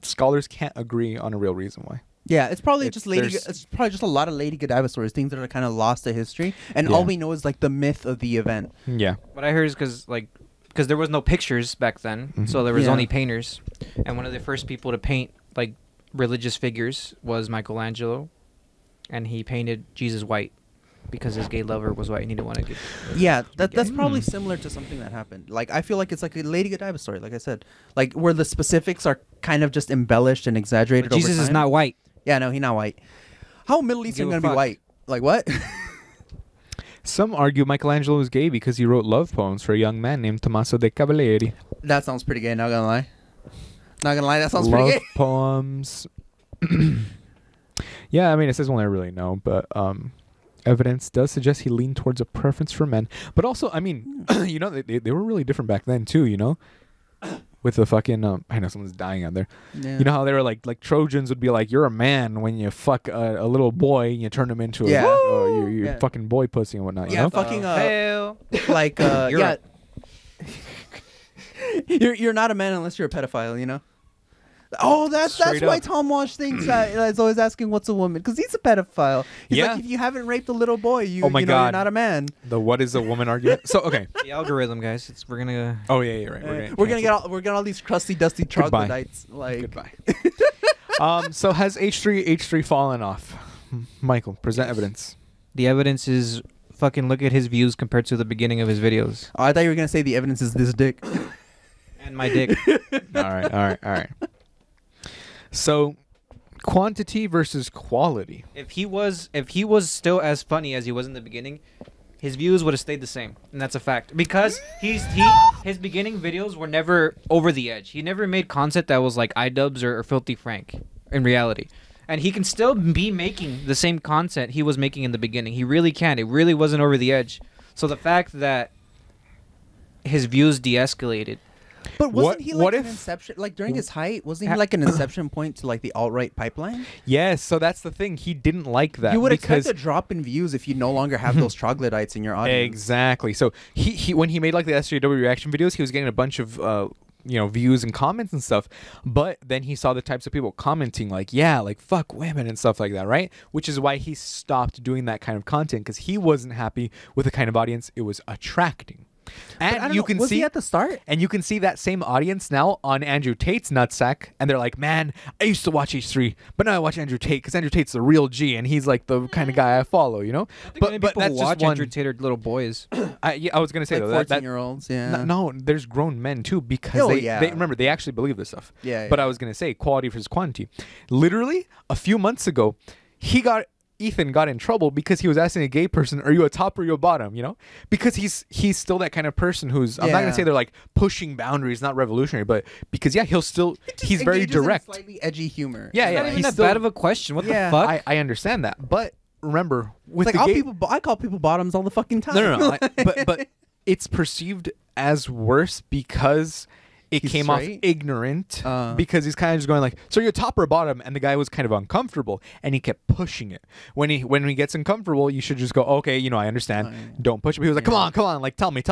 scholars can't agree on a real reason why. Yeah, it's probably It's- just it's probably just a lot of Lady Godiva stories, things that are kind of lost to history, and all Yeah. we know is like the myth of the event. Yeah. What I heard is because there was no pictures back then, so there was Yeah. only painters, and one of the first people to paint like religious figures was Michelangelo, and he painted Jesus white because his gay lover was white and he didn't want to get. Yeah, that's probably similar to something that happened. Like, I feel like it's like a Lady Godiva story, like I said, like where the specifics are kind of just embellished and exaggerated. But Jesus over is time. not white. Yeah, no, he's not white. How Middle Eastern Give a gonna be fuck. white? Like what? Some argue Michelangelo was gay because he wrote love poems for a young man named Tommaso de Cavalieri. That sounds pretty gay. Not gonna lie. Not gonna lie. That sounds love pretty gay. poems. Yeah, I mean, it says one I really know, but evidence does suggest he leaned towards a preference for men. But also, I mean, you know, they were really different back then too, you know? With the fucking, I know someone's dying out there. Yeah. You know how they were like Trojans would be like, you're a man when you fuck a little boy and you turn him into a fucking boy pussy and whatnot. Yeah, you know? fucking, like, yeah. You're not a man unless you're a pedophile, you know? Oh, that's why Tom Walsh thinks that is always asking what's a woman, because he's a pedophile. He's like, if you haven't raped a little boy, you know, you're not a man. The what is a woman argument? So okay, the algorithm, guys. We're gonna. Oh yeah, right. We're gonna get all these crusty, dusty troglodytes. Like goodbye. So has H3 fallen off? Michael, present evidence. The evidence is fucking look at his views compared to the beginning of his videos. Oh, I thought you were gonna say the evidence is this dick. And my dick. All right. So, quantity versus quality. If he was still as funny as he was in the beginning, his views would have stayed the same, and that's a fact. Because his beginning videos were never over the edge. He never made content that was like iDubbbz or Filthy Frank in reality. And he can still be making the same content he was making in the beginning. He really can. It really wasn't over the edge. So the fact that his views de-escalated. But wasn't he like an inception, like during his height, wasn't he like an inception point to like the alt-right pipeline? Yes, so that's the thing. He didn't like that. You would expect a drop in views if you no longer have those troglodytes in your audience. Exactly. So he when he made like the SJW reaction videos, he was getting a bunch of views and comments and stuff. But then he saw the types of people commenting like, yeah, like fuck women and stuff like that, right? Which is why he stopped doing that kind of content, because he wasn't happy with the kind of audience it was attracting. And you can was see he at the start, and you can see that same audience now on Andrew Tate's nutsack, and they're like, "Man, I used to watch H3, but now I watch Andrew Tate because Andrew Tate's the real G, and he's like the kind of guy I follow, you know." But that's watch just Andrew Tate are little boys. I was gonna say like 14-year-olds. Yeah. No, there's grown men too, because they remember they actually believe this stuff. Yeah. But I was gonna say quality versus quantity. Literally a few months ago, Ethan got in trouble because he was asking a gay person, "Are you a top or you a bottom?" You know, because he's still that kind of person who's I'm not gonna say they're like pushing boundaries, not revolutionary, but because he's very direct, slightly edgy humor. Yeah, not even that bad of a question. What the fuck? I understand that, but remember with like I call people bottoms all the fucking time. No. but it's perceived as worse because it came off ignorant, because he's kind of just going like, "So you're top or bottom?" And the guy was kind of uncomfortable, and he kept pushing it. When he gets uncomfortable, you should just go, "Okay, I understand. Don't push it." But he was like, "Come on, like tell me,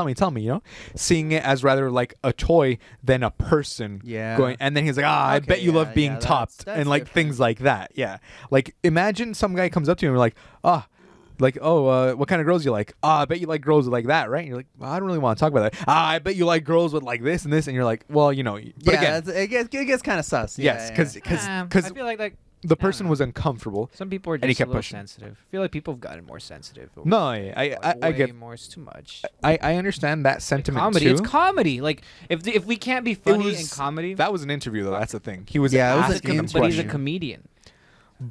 you know," seeing it as rather like a toy than a person. Yeah. Going, and then he's like, "I bet you love being topped," and like different. Things like that. Yeah. Like imagine some guy comes up to you and you're like, what kind of girls you like? I bet you like girls like that, right? And you're like, well, I don't really want to talk about that. I bet you like girls with like this and this, and you're like, well, But again, it gets kind of sus. Yes, because I feel like the person was uncomfortable. Some people are just a little sensitive. I feel like people have gotten more sensitive. No, I get more. It's too much. I understand that sentiment comedy. too. It's comedy. Like if we can't be funny in comedy, that was an interview though. That's the thing. He was but he's a comedian.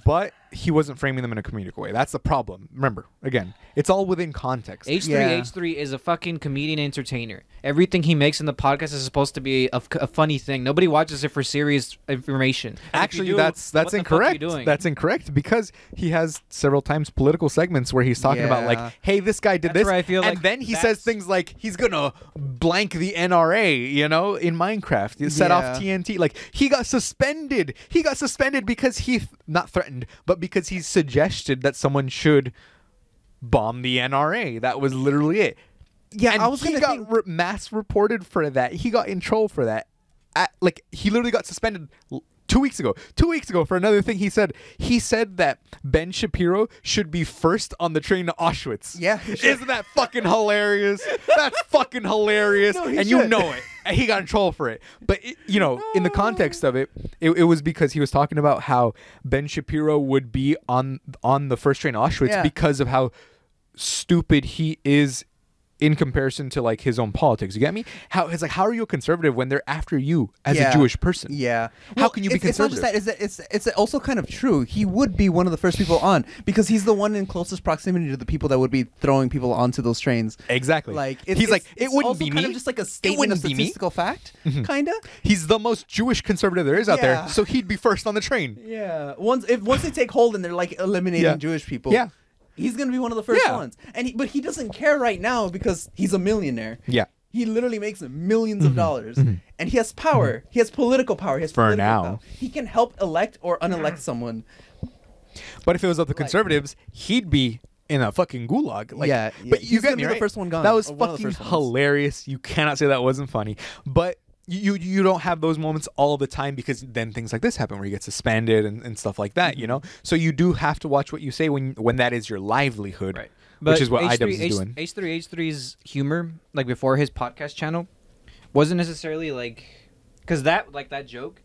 But he wasn't framing them in a comedic way. That's the problem. Remember, again, it's all within context. H3 is a fucking comedian entertainer. Everything he makes in the podcast is supposed to be a funny thing. Nobody watches it for serious information. Actually, that's incorrect. That's incorrect, because he has several times political segments where he's talking about like, hey, this guy did this. Where I feel and then he says things like he's going to blank the NRA, in Minecraft. He set off TNT. Like, he got suspended. He got suspended because he, not threatened, but because he suggested that someone should bomb the NRA. That was literally it. Yeah, and he got mass reported for that. He got in trouble for that. He literally got suspended 2 weeks ago. 2 weeks ago for another thing he said. He said that Ben Shapiro should be first on the train to Auschwitz. Yeah. Isn't that fucking hilarious? That's fucking hilarious. No, and you know it. And he got in trouble for it. But, in the context of it was because he was talking about how Ben Shapiro would be on the first train to Auschwitz because of how stupid he is in comparison to like his own politics. You get me? How are you a conservative when they're after you as a Jewish person? Yeah. How can you be conservative? It's not just that. It's also kind of true. He would be one of the first people on because he's the one in closest proximity to the people that would be throwing people onto those trains. Exactly. Like it wouldn't be me. Kind of just like a statement of statistical fact, kind of. He's the most Jewish conservative there is out there, so he'd be first on the train. Yeah. Once they take hold and they're like eliminating Jewish people. Yeah. He's gonna be one of the first ones, but he doesn't care right now because he's a millionaire. Yeah. He literally makes millions of dollars, and he has power. He has political power. He has For political now. power. He can help elect or unelect someone. But if it was up to conservatives, he'd be in a fucking gulag. Like, yeah, but you he's get gonna me be right. the first one gone. That was or one of the fucking first ones. hilarious. You cannot say that wasn't funny. But you don't have those moments all the time because then things like this happen where you get suspended and stuff like that. You know, so you do have to watch what you say when that is your livelihood. Right. But which is what H3, iDubbbz is doing. H3H3's humor, like before his podcast channel, wasn't necessarily like, because that joke,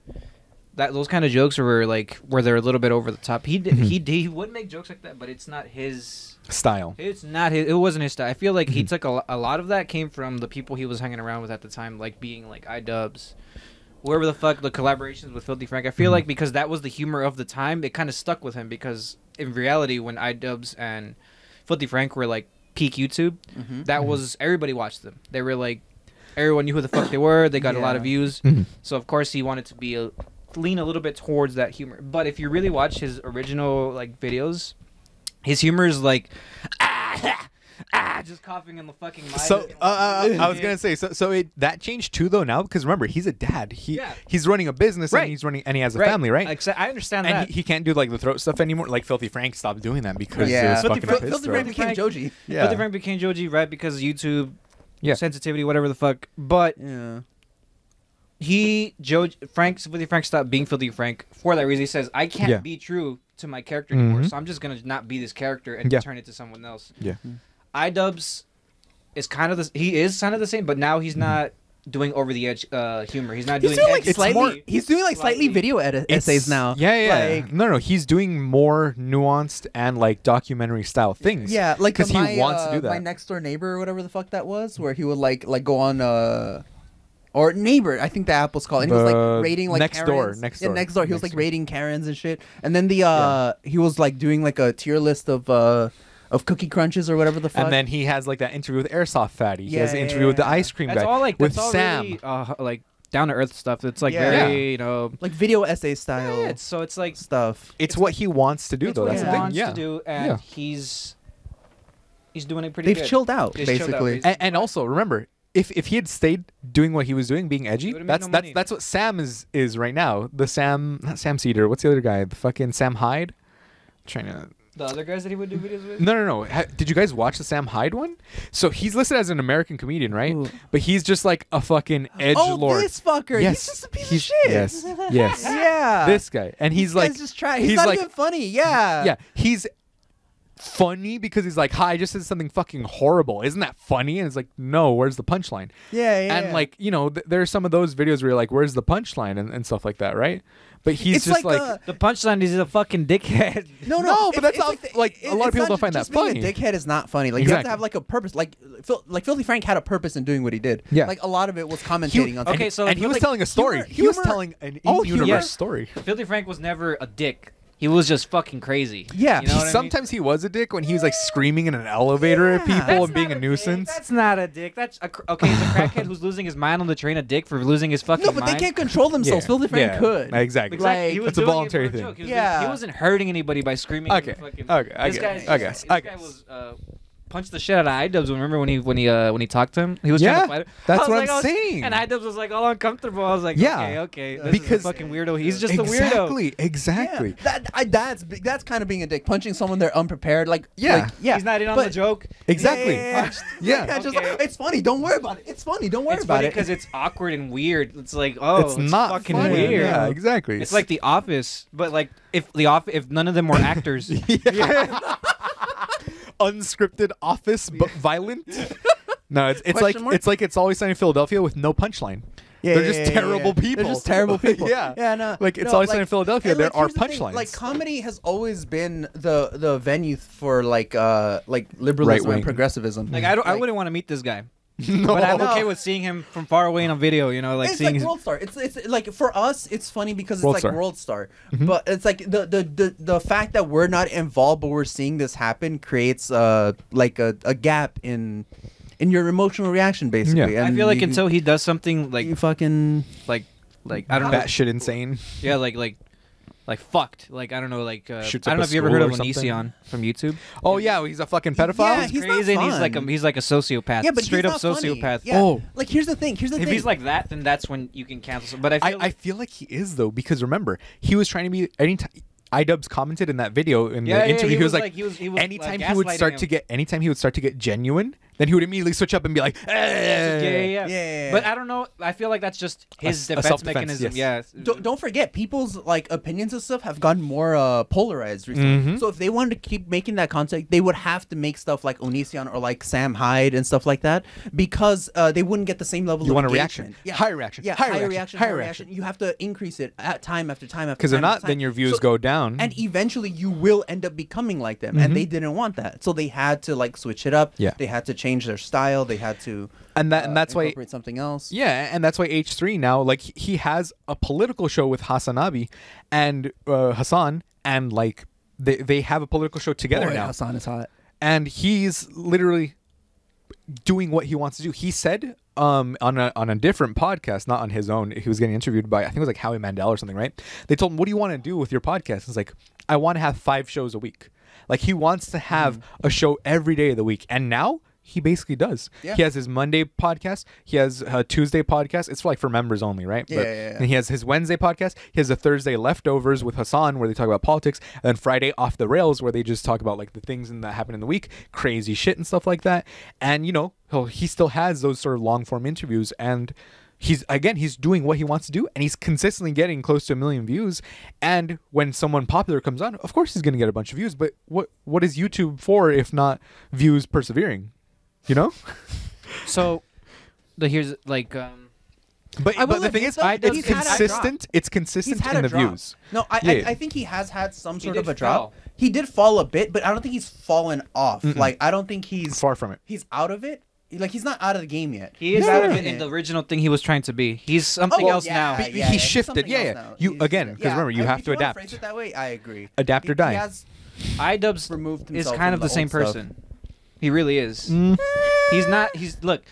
those kind of jokes were like where they're a little bit over the top. He would make jokes like that, but it's not his style. It's not his. It wasn't his style. I feel like he took a lot of that came from the people he was hanging around with at the time, like being like iDubbbz, wherever the fuck the collaborations with Filthy Frank. I feel like because that was the humor of the time, it kind of stuck with him. Because in reality, when iDubbbz and Filthy Frank were like peak YouTube, that was everybody watched them. They were like everyone knew who the fuck they were. They got a lot of views. So of course he wanted to be lean a little bit towards that humor. But if you really watch his original like videos, his humor is like just coughing in the fucking mic. So I was gonna say that changed too though now because remember he's a dad. He's running a business and he has a family, right? I understand and that. He can't do like the throat stuff anymore. Like Filthy Frank stopped doing that because it was fucking up his Filthy throat. Frank became Joji. Yeah. Filthy Frank became Joji right because of YouTube sensitivity, whatever the fuck. But Filthy Frank stopped being Filthy Frank for that reason. He says, I can't be true to my character anymore, so I'm just gonna not be this character and turn it to someone else. iDubbbz is kind of the same, but now he's not doing over the edge humor. He's not doing he's doing like slightly video essays now. No, he's doing more nuanced and like documentary style things. Yeah, like because he wants to do that. My next door neighbor or whatever the fuck that was, where he would like go on or neighbor, I think the app was called, and he was like rating like next door. He was like rating Karens and shit, and then he was like doing like a tier list of Cookie Crunches or whatever the fuck. And then he has like that interview with Airsoft Fatty. He has an interview with the ice cream guy. All like with that's all Sam. Really, like down to earth stuff. It's like very like video essay style. So it's like stuff. It's what he wants to do though. That's what the he thing. wants to do, and he's doing it pretty good. They've chilled out basically. And also remember, if he had stayed doing what he was doing, being edgy, that's what Sam is right now. Not Sam Cedar. What's the other guy? The fucking Sam Hyde. The other guys that he would do videos with? No. Did you guys watch the Sam Hyde one? So he's listed as an American comedian, right? Ooh. But he's just like a fucking edgelord. Oh, this fucker. Yes. He's just a piece of shit. Yes. Yeah. This guy. And he's like... He's not even funny. Yeah. Yeah. He's funny because he's like, hi, I just said something fucking horrible. Isn't that funny? And it's like, no, where's the punchline? Yeah. And like, you know, there's some of those videos where you're like, where's the punchline and stuff like that, right? But he's just like the punchline is a fucking dickhead. No, but that's not like a lot of people don't find that funny. Being a dickhead is not funny. Like you have to have like a purpose. Like Filthy Frank had a purpose in doing what he did. Yeah. Like a lot of it was commentating on. Okay, so and he was telling a story. He was telling an in-universe story. Filthy Frank was never a dick. He was just fucking crazy. Yeah. You know what Sometimes he was a dick when he was like screaming in an elevator at people and being a nuisance. That's not a dick. That's okay. He's a crackhead who's losing his mind on the train. A dick for losing his fucking mind. No, but they can't control themselves. Filthy Frank could. Exactly. Like, it's a voluntary thing. He wasn't hurting anybody by screaming. Okay. I guess. This guy was punched the shit out of iDubbbz. Remember when he talked to him? He was trying to fight him. That's what I'm saying. And iDubbbz was like all uncomfortable. I was like, okay. This because is a fucking weirdo. He's just a weirdo. Exactly. Yeah. That's kind of being a dick. Punching someone they're unprepared. He's not in on the joke. Exactly. It's funny. Don't worry about it. It's funny. Don't worry about it because it's awkward and weird. It's like it's not fucking funny. weird. Yeah, exactly. It's like The Office, but like if none of them were actors. Unscripted Office, but violent. No, it's like It's Always Sunny in Philadelphia with no punchline. They're just terrible people. They're just terrible people. No. Like It's Always Sunny in Philadelphia. There are punchlines. Like comedy has always been the venue for like liberalism and progressivism. Like I wouldn't want to meet this guy. No. But I'm okay with seeing him from far away in a video, you know, like it's seeing like World Star. It's like for us, it's funny because it's like World Star. But it's like the fact that we're not involved, but we're seeing this happen, creates like a gap in your emotional reaction, basically. Yeah. And I feel like until he does something like you fucking like I don't know, batshit insane. Yeah, like like fucked. Like I don't know, like I Shoots don't up know a if you ever heard of school or something. Onision from YouTube. Oh yeah, he's a fucking pedophile. Yeah, He's he's not crazy, and fun. he's like a sociopath. Yeah, but straight he's up not funny. sociopath. Yeah. Oh. Like here's the thing. Here's the If thing. he's like that, then that's when you can cancel. But I feel like he is though, because remember, he was trying to be anytime. iDubbbz commented in that video in the interview. He was like, anytime he would start to get genuine, then he would immediately switch up and be like, Yeah. But I don't know. I feel like that's just his A defense self-defense, mechanism. yes. Yeah. Don't forget, people's like opinions and stuff have gotten more polarized recently. Mhm. So if they wanted to keep making that content, they would have to make stuff like Onision or like Sam Hyde and stuff like that, because they wouldn't get the same level You of want a engagement. reaction. High reaction. Yeah, High higher reaction. reaction, Higher higher reaction. reaction. You have to increase it at time after time after because time. if not, after then time. your views So- go down. And eventually you will end up becoming like them, and they didn't want that, so they had to like switch it up. Yeah. They had to change their style. They had to and that's why. incorporate something else. Yeah, and that's why H3 now, like, he has a political show with Hasanabi and Hassan, and like they have a political show together Boy, now, Hassan is hot. and he's literally doing what he wants to do. He said on a different podcast, not on his own, he was getting interviewed by, I think it was like Howie Mandel or something, right? They told him, what do you want to do with your podcast? He's like, I want to have 5 shows a week. Like, he wants to have a show every day of the week, and now he basically does. Yeah. He has his Monday podcast. He has a Tuesday podcast. It's for members only, right? Yeah, But, yeah. And he has his Wednesday podcast. He has a Thursday leftovers with Hassan, where they talk about politics, and then Friday off the rails, where they just talk about like the things that happen in the week, crazy shit and stuff like that. And he still has those sort of long form interviews, and he's doing what he wants to do, and he's consistently getting close to 1 million views. And when someone popular comes on, of course he's going to get a bunch of views. But what is YouTube for if not views persevering? So, here's like. But will the thing admit is, though, it's he's had a drop. consistent. It's He's consistent had in a the drop. views. No, Yeah. I think he has had some sort did of a drop. fall. He did fall a bit, but I don't think he's fallen off. Like, I don't think he's Far from it. He's out of it. Like, he's not out of the game yet. He is He's out still of it in the original thing he was trying to be. He's something else now. He he's shifted. something Yeah, else yeah. now. You He's- again, because remember, you have if to wanna adapt. Phrase it that way, I agree. Adapt or die. He has iDubbbz removed is himself kind from of the same old stuff. person. He really is. He's not. He's look.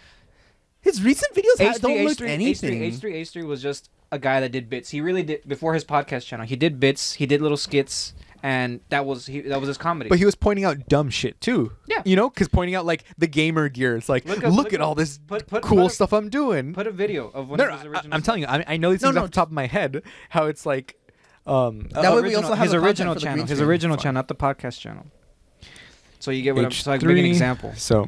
His recent videos H3, don't look H3, anything. H3 was just a guy that did bits. He really did before his podcast channel. He did bits. He did little skits, and that was his comedy. But he was pointing out dumb shit too. Yeah. Because pointing out like the gamer gear. It's like, look at all this cool stuff I'm doing. Put a video of one No, of his original. I'm telling you, I know these things off the top of my head. How it's like, That way we also have his the content original for the channel. green His screen. original channel, not the podcast channel. So you get what I'm. So I can make an example. So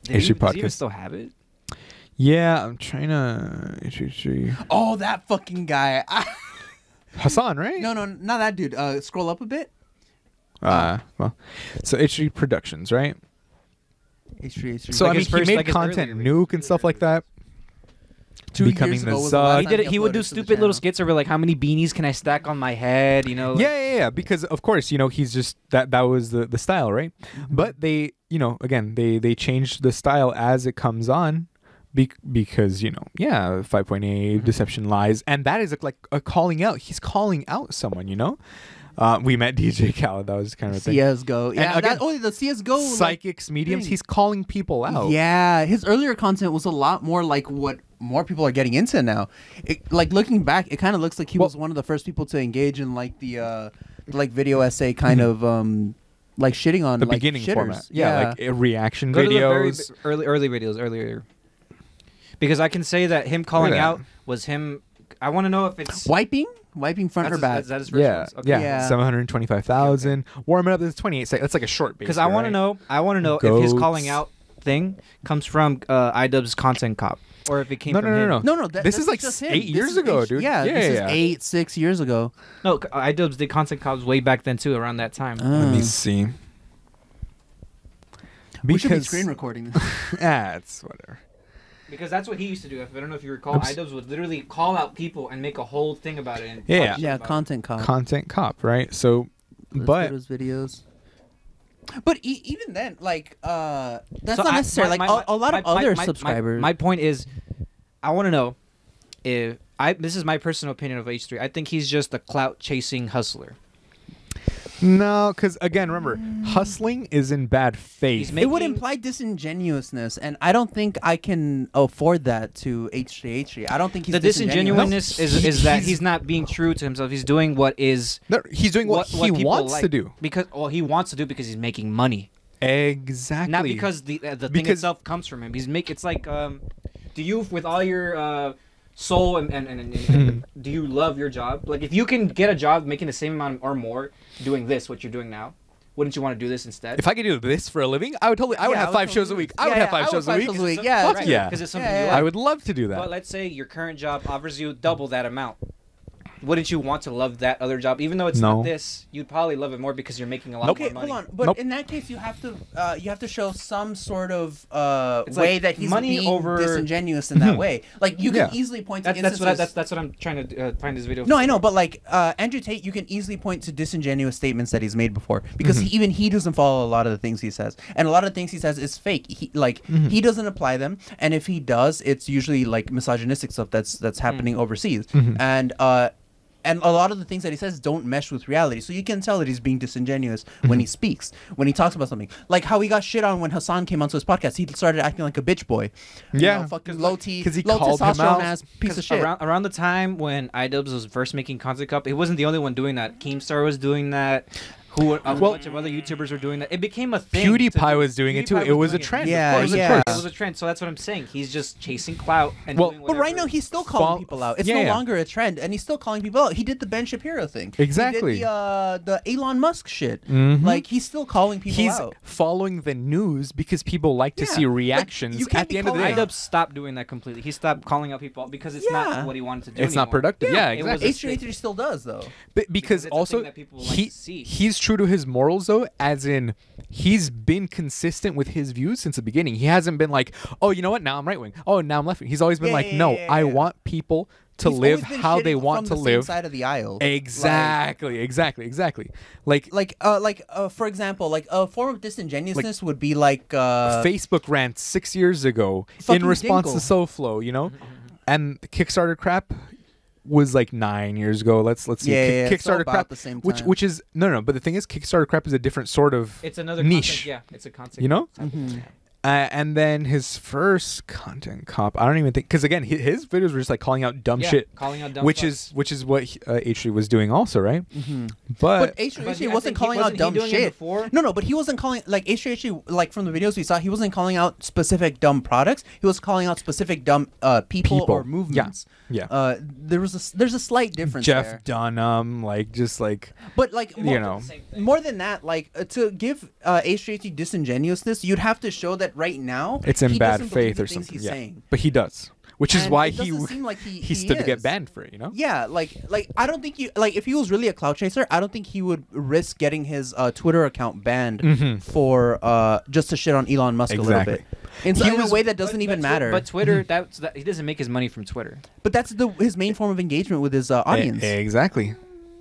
Does he podcast. even still have it? yeah, I'm trying to H3. Oh, that fucking guy. Hassan, right? No, not that dude. Scroll up a bit. Well, so H3 Productions, right? H3. So Like I mean, his first- he made like his content, earlier Nuke and stuff like that. 2 Becoming years the ago was the Zug. last He time did it. He would do uploaded to the stupid little channel. skits over like how many beanies can I stack on my head? Yeah, because of course, he's just that was the style, right? But they, again, they changed the style as it comes on because, 5.8 deception lies, and that is like a calling out. He's calling out someone, we met DJ Khaled. That was kind of a thing. CS:GO. Yeah, again, the CS:GO Psychics, mediums. thing. He's calling people out. Yeah, his earlier content was a lot more like what more people are getting into now. Like looking back, it kind of looks like he was one of the first people to engage in like the like video essay kind of like shitting on The like, beginning shitters. format. Yeah, like reaction Go to the very videos. early videos earlier. Because I can say that him calling that. out was him. I want to know if it's Wiping front or back. Is that his first Yeah, ones? Okay. yeah, 725,000. Warm it up. That's 28 seconds. That's like a short. Because I want to know. I want to know if his calling out thing comes from iDubbbz's content cop, or if it came from him. No. This This is like just him. 8 This years is ago, dude. Yeah, this is 6 years ago. No, iDubbbz did content cops way back then too, around that time. Let me see. We should be screen recording this. It's whatever. Because that's what he used to do. I don't know if you recall, iDubbbz would literally call out people and make a whole thing about it. And Yeah. talk shit Yeah, about it. content cop. Content cop, right? So, Let's but go to his videos. But even then, like, that's So not necessary. my- Like a lot of my- other my- subscribers. My point is, I want to know if this is my personal opinion of H3. I think he's just a clout chasing hustler. No, because again, remember, hustling is in bad faith. He's It would imply disingenuousness, and I don't think I can afford that to H3H3. I don't think he's the disingenuousness is that he's he's not being true to himself. He's doing what is No, he's doing what he people wants like. to do. Because he wants to do because he's making money. Exactly. Not because the thing Because- itself comes from him. It's like do you with all your soul and do you love your job? Like if you can get a job making the same amount or more doing this what you're doing now, wouldn't you want to do this instead? If I could do this for a living, I would totally. I would have 5 shows a week. I would have 5 shows a week. Yeah, Fuck yeah. Because it's something Yeah, you yeah. like. I would love to do that. But let's say your current job offers you double that amount. Wouldn't you want to love that other job, even though it's No. not this? You'd probably love it more because you're making a lot Nope. more Okay, money. hold on. But Nope. in that case, you have to show some sort of It's way like that he's money being over- disingenuous in that way. Like you can Yeah. easily point to That's instances. what I'm trying to find this video. No, for. I know, but like Andrew Tate, you can easily point to disingenuous statements that he's made before because even he doesn't follow a lot of the things he says, and a lot of the things he says is fake. He doesn't apply them, and if he does, it's usually like misogynistic stuff that's happening overseas, and a lot of the things that he says don't mesh with reality. So you can tell that he's being disingenuous when he speaks, when he talks about something. Like how he got shit on when Hassan came onto his podcast. He started acting like a bitch boy. Yeah. You know, fucking low T, 'cause he low called him testosterone out. ass piece of shit. Around the time when iDubbbz was first making Content Cup, he wasn't the only one doing that. Keemstar was doing that. A bunch of other YouTubers were doing that. It became a thing. PewDiePie was doing it too. PewDiePie It was a doing trend. Yeah, of course. yeah. It was a trend. So that's what I'm saying. He's just chasing clout and Well, doing But right whatever. now he's still calling people out. It's Yeah, no yeah. longer a trend, and he's still calling people out. He did the Ben Shapiro thing. Exactly. He did the Elon Musk shit. Mhm. Like he's still calling people He's out. following the news because people like to Yeah. see Like, reactions you can't at the be end of the calling day. iDubbbz stopped doing that completely. He stopped calling out people out because it's Yeah. not what he wanted to do. It's not anymore. productive. Yeah, it was exactly. a H3H3 still does though. But because it's a also thing that people like he to see. he's true to his morals though, as in he's been consistent with his views since the beginning. He hasn't been like, oh, you know what? Now I'm right wing. Oh, now I'm left wing. He's always been Yeah, like, yeah, no, yeah, I yeah. want people to He's live always been how they shitting want from to the same live. side of the aisle. Exactly. Like For example, like a form of disingenuousness would be like Facebook rant 6 years ago in Fucking response Dinkle. to SoFlo, you know, and the Kickstarter crap was like 9 years ago. Let's see. Yeah, it's all Kickstarter about crap, the same which time. which is no. But the thing is, Kickstarter crap is a different sort of It's another niche. Content, yeah, it's a concept. You know? Mhm. And then his first content cop, I don't even think, because again, his videos were just like calling out dumb Yeah, shit, calling out dumb which fucks. is what H3 was doing also, right? Mhm. But, But H3H3 But I wasn't think calling out wasn't he dumb doing it shit. before? No, but he wasn't calling like H3H3 like from the videos we saw. He wasn't calling out specific dumb products. He was calling out specific dumb people or movements. yeah. There's a slight difference Jeff there. Dunham, like just like But like you know, more than that, like to give H3H3 disingenuousness, you'd have to show that right now it's in he bad doesn't believe faith the or things something. He's Yeah, saying. but he does, which is And why it he doesn't seem like he stood to get is. banned for it. You know? Yeah, like I don't think you like if he was really a clout chaser, I don't think he would risk getting his Twitter account banned Mhm. for just to shit on Elon Musk a little bit. In a way that doesn't even matter. But Twitter, he doesn't make his money from Twitter. But that's his main form of engagement with his audience. Exactly.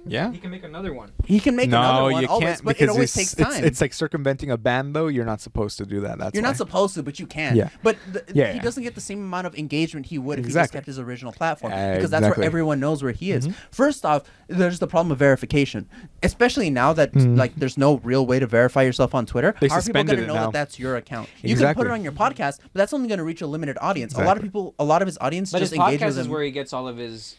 Yeah. He can make another one. He can make another No, one you always, can't but it because always takes time. it's like circumventing a ban though. You're not supposed to do that. That's You're why. not supposed to, but you can. Yeah. But Yeah, he yeah. doesn't get the same amount of engagement he would if he just Exactly. kept his original platform. Because that's where Exactly. everyone knows where he is. Mhm. First off, there's the problem of verification. Especially now that like there's no real way to verify yourself on Twitter. They How are people suspended going to it know now. that that's your account? You can put Exactly. it on your podcast, but that's only going to reach a limited audience. A lot of his audience But just his engage podcast with is him. where he gets all of his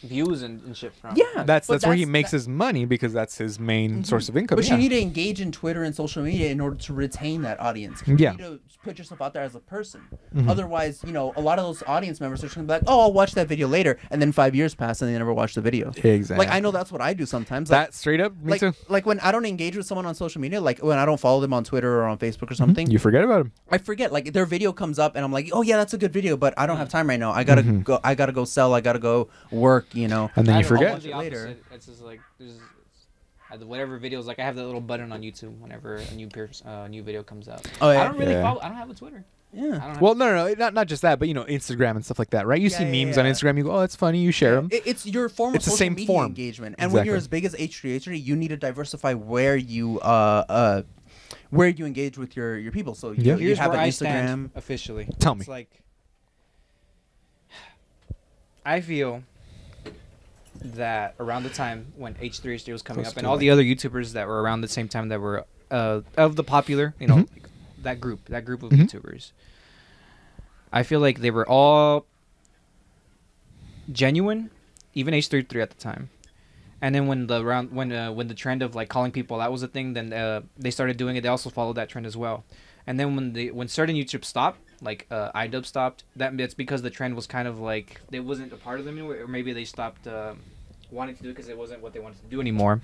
views and shit from. Yeah. That's but where he makes his money because that's his main source of income. But yeah. you need to engage in Twitter and social media in order to retain that audience. Yeah. You need to put yourself out there as a person. Otherwise, a lot of those audience members are just going to be like, oh, I'll watch that video later. And then 5 years pass and they never watch the video. Exactly. Like, I know that's what I do sometimes. Like, that straight up. Me too. like when I don't engage with someone on social media, like when I don't follow them on Twitter or on Facebook or something, You forget about him. I forget. Like their video comes up and I'm like, oh yeah, that's a good video, but I don't have time right now. I gotta go. I gotta go sell. I gotta go work. And then you I forget. watch the Later. opposite. It's just like whatever videos. Like I have that little button on YouTube whenever a new video comes out. Oh yeah. I don't really Yeah. follow. I don't have a Twitter. I Yeah. don't have Well, no, not just that, but Instagram and stuff like that, right? You Yeah, see yeah, memes on yeah. Instagram. You go, oh, that's funny. You share them. It's your form of It's the social same media form. engagement, and when you're Exactly. as big as H3H3, you need to diversify where you engage with your people. So Yeah. you Here's have where an I Instagram. stand officially. Tell me. It's like I feel that around the time when H3H3 was coming Close up, and to all like- the other YouTubers that were around the same time that were of the popular, you know, Mhm. like that group of Mhm. YouTubers, I feel like they were all genuine, even H3H3 at the time. And then when the trend of like calling people out was a thing, then they started doing it. They also followed that trend as well. And then when certain YouTube stopped, like iDub stopped, that's because the trend was kind of like it wasn't a part of them anymore, or maybe they stopped wanting to do it because it wasn't what they wanted to do anymore.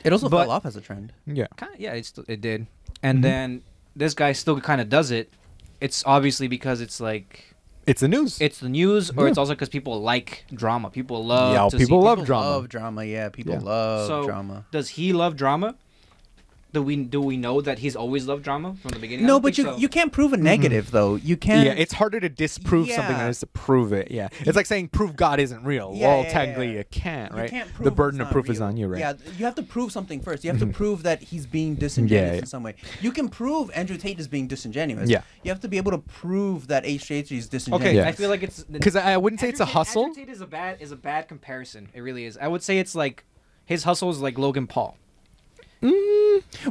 It also But- fell off as a trend. Yeah. Yeah, it did. And Mhm. then this guy still kind of does it. It's obviously because it's like It's the news. it's the news, or Yeah. it's also because people like drama. People love. Yeah, to people see love drama. Love drama. Yeah, people Yeah. love So, drama. Does he love drama? Do we know that he's always loved drama from the beginning? I No, don't but think so. you can't prove a negative though. You can't. Yeah, it's harder to disprove something than Yeah. it is to prove it. Yeah, it's like saying prove God isn't real. Yeah, Well, yeah, technically yeah. you can't, You right? can't prove The burden it's of not proof is real. on you, right? Yeah, you have to prove something first. You have Mhm. to prove that he's being disingenuous Yeah, yeah. in some way. You can prove Andrew Tate is being disingenuous. Yeah. You have to be able to prove that H3H3 is disingenuous. Okay, Yeah. I feel like it's Because I wouldn't say it's a hustle. Andrew Tate is a bad comparison. It really is. I would say it's like his hustle is like Logan Paul.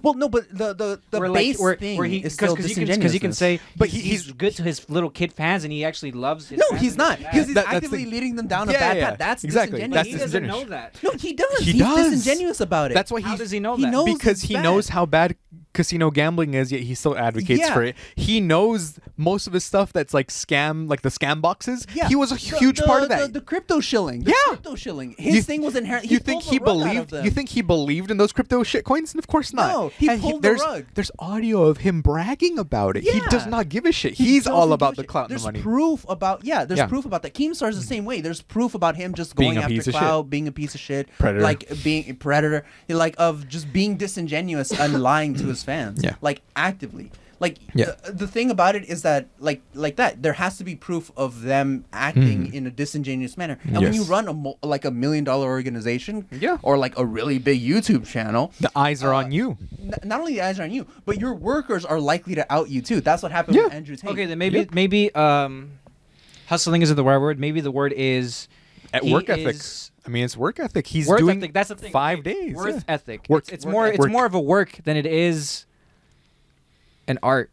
Well, no, but the Where, base like, thing where he, is still because you can say, But he's good to his little kid fans, and he actually loves his No, fans he's and not. this and Because that. he's That's actively the- leading them down a Yeah, bad yeah, path. That's exactly. disingenuous. But That's he doesn't know disingenuous. that. No, he does. He He's does. disingenuous about it. That's why How he's does he know he that? knows because it's he bad. knows how bad casino gambling is, yet he still advocates Yeah. for it. He knows most of his stuff that's like scam, like the scam boxes. Yeah. He was a huge part of that. The crypto shilling. The Yeah. crypto shilling. His thing was inherent. You think he pulled the rug out of believed? them. You think he believed in those crypto shit coins? Of course not. No, he And pulled the there's, rug. There's audio of him bragging about it. He Yeah. does not give a shit. He He's doesn't all give about a the shit. clout and There's the money. proof about there's Yeah. proof about that. Keemstar's the same way. There's proof about him just Being going a after piece of shit. clout, being a piece of shit, Predator. like being a predator, like of just being disingenuous and lying to his fans, Yeah. like actively. Like Yeah. the thing about it is that like that there has to be proof of them acting in a disingenuous manner. And when you Yes. run like $1 million organization, Yeah. or like a really big YouTube channel, The eyes are on you. not only the eyes are on you, but your workers are likely to out you too. That's what happened Yeah. with Andrew Tate. Okay, then maybe Yep. hustling isn't the right word. Maybe the word is At he work ethic. is- I mean, it's work ethic. He's work doing ethic. That's the thing. 5 Okay, days. Work yeah. ethic. Work- It's work more. ethic. It's more of a work than it is an art.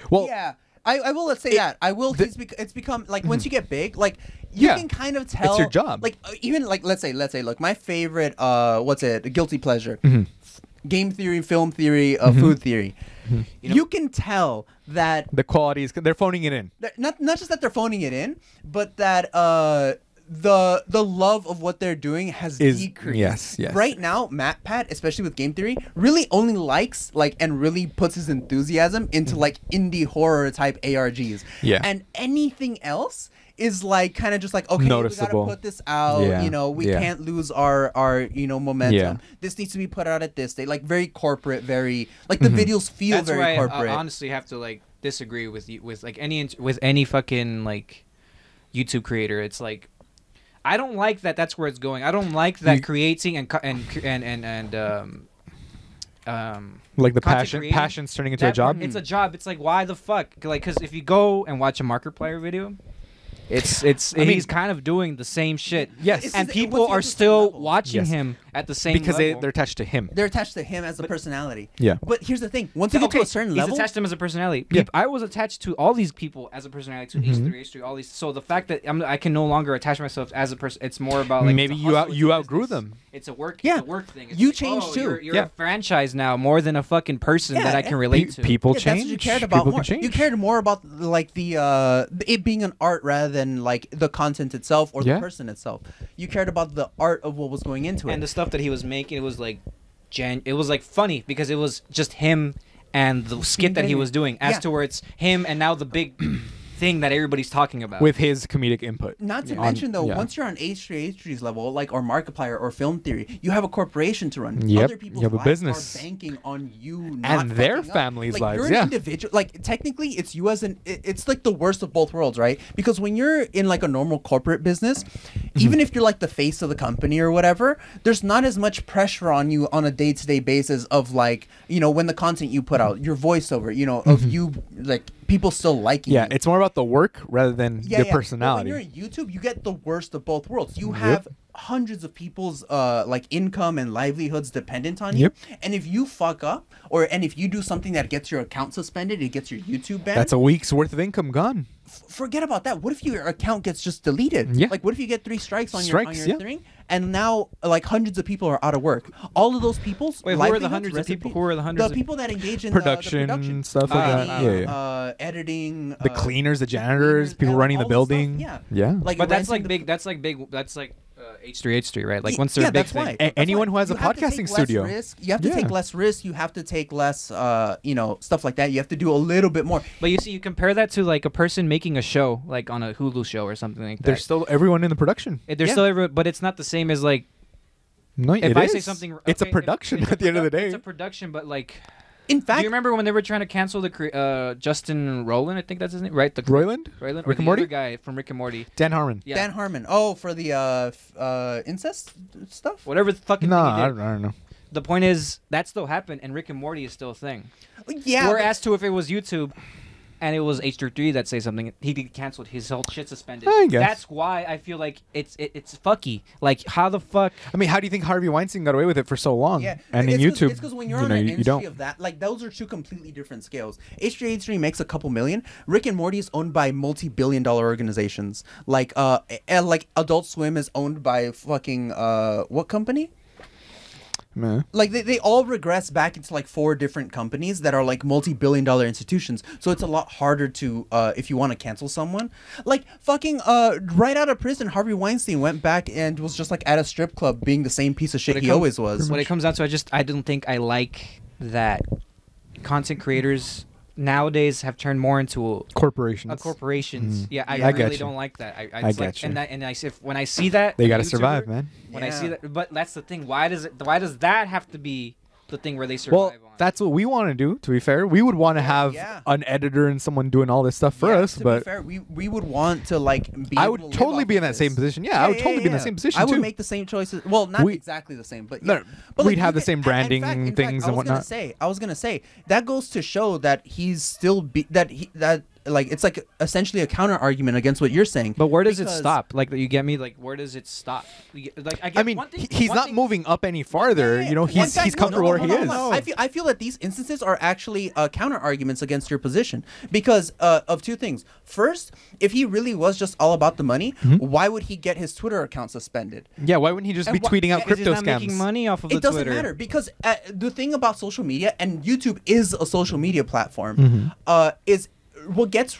Well, Yeah, I will say that. I will. It's become like once you get big, like you Yeah. can kind of tell. your job. Like even like let's say look, my favorite guilty pleasure, Mhm. game theory, film theory, food theory. You can tell that the quality is they're phoning it in. not just that they're phoning it in, but that the love of what they're doing has Is- decreased. yes. Right now, MatPat, especially with game theory, really only likes like and really puts his enthusiasm into like indie horror type ARGs. Yeah. And anything else is like kind of just like, okay, Noticeable. we gotta put this out. Yeah. You know, we Yeah. can't lose our momentum. Yeah. This needs to be put out at this day. Like very corporate, very like the videos feel That's very why corporate. I honestly have to like disagree with you with like any fucking like YouTube creator. It's like I don't like that. That's where it's going. I don't like that creating and Like the content passion's turning into a that job. part, it's a job. It's like why the fuck? Like because if you go and watch a Markiplier video, it's I mean- he's kind of doing the same shit. Yes. It's and just- people once you are get to a still level. watching Yes. him at the same because level. they're attached to him. They're attached to him as a personality. Yeah. But here's the thing: once you get to a certain he's level, attached to him as a personality. Yeah. I was attached to all these people as a personality, to H3, H3, all these. So the fact that I can no longer attach myself as a person, it's more about like Maybe it's a you hustle, you it's a outgrew business. them. It's a work. Yeah. It's a work thing. It's You like, changed oh, too. You're Yeah. a franchise now more than a fucking person Yeah, that I yeah. can relate to. People yeah, change. that's what you cared about People more. can change. You cared more about like the it being an art rather than like the content itself or Yeah. the person itself. You cared about the art of what was going into it. And the stuff that he was making, it was like, it was like funny because it was just him and the skit that he was doing. As Yeah. to where it's him and now the big thing that everybody's talking about. with his comedic input. Not to Yeah. mention though, Yeah. once you're on H3H3's level, like or Markiplier or Film Theory, you have a corporation to run. Yep, Other people's you have a lives business. are banking on you not And their fucking up. families' like, lives, You're an yeah. individual. Like technically, it's you as it's like the worst of both worlds, right? Because when you're in like a normal corporate business, even if you're like the face of the company or whatever, there's not as much pressure on you on a day-to-day basis of like when the content you put out, your voiceover, of you like people still liking Yeah, you. it's more about the work rather than your personality. But when you're on YouTube, you get the worst of both worlds. You have hundreds of people's like income and livelihoods dependent on you. And if you fuck up, and if you do something that gets your account suspended, it gets your YouTube banned. That's a week's worth of income gone. Forget about that. What if your account gets just deleted? Yeah. Like, what if you get 3 strikes on your thing, and now like hundreds of people are out of work? All of those people's who are the hundreds of people? Who are the hundreds? The people that engage in production, the production stuff like that. Editing. The cleaners, the janitors, people running the building. Yeah. Like, but that's like big. That's like big. That's like H3H3, right? Like once they're big. That's why. Anyone who has a podcasting studio, you have to take less risk. You have to take less, stuff like that. You have to do a little bit more. But you see, you compare that to like a person making a show, like on a Hulu show or something like that. There's still everyone in the production. There's still everyone, but it's not the same as like. No, if I say something, it's a production at the end of the day. It's a production, but like. In fact, do you remember when they were trying to cancel the Justin Roiland? I think that's his name, right? Roiland, Rick and Morty guy from Rick and Morty. Dan Harmon. Yeah. Dan Harmon. Oh, for the incest stuff. Whatever the fucking thing he did. I don't know. The point is that still happened, and Rick and Morty is still a thing. Yeah. We're asked to if it was YouTube. And it was H3 that say something. He get canceled. His whole shit suspended. I guess. That's why I feel like it's fucky. Like, how the fuck? I mean, how do you think Harvey Weinstein got away with it for so long? Yeah, and in YouTube, it's because when you're on an industry of that, like those are 2 completely different scales. H3 makes a couple million. Rick and Morty is owned by multi-billion-dollar organizations. Like Adult Swim is owned by fucking what company? Like they all regress back into like 4 different companies that are like multi-billion-dollar institutions. So it's a lot harder to if you want to cancel someone. Like fucking right out of prison, Harvey Weinstein went back and was just like at a strip club being the same piece of shit he always was. When it comes down to I don't think I like that content creators nowadays have turned more into corporations. Corporations. Yeah, I really don't like that. I get you. When I see that, they got to survive, man. When I see that, but that's the thing. Why does that have to be the thing where they survive? Well, that's what we want to do. To be fair, we would want to have an editor and someone doing all this stuff for us. But to be fair, we would want to like be. I would totally be in that same position. Yeah, I would totally be in that same position. I would make the same choices. Well, not exactly the same, but but we'd have the same branding things and whatnot. I was gonna say that goes to show that he's still like it's like essentially a counter argument against what you're saying. But where does it stop? Like, you get me? Like, where does it stop? Like, I mean, he's not moving up any farther. You know, he's comfortable where he is. I feel that these instances are actually counter arguments against your position because of 2 things. First, if he really was just all about the money, why would he get his Twitter account suspended? Yeah, why wouldn't he just be tweeting out crypto he's not scams? Making money off of the Twitter. It doesn't matter because the thing about social media, and YouTube is a social media platform, is what gets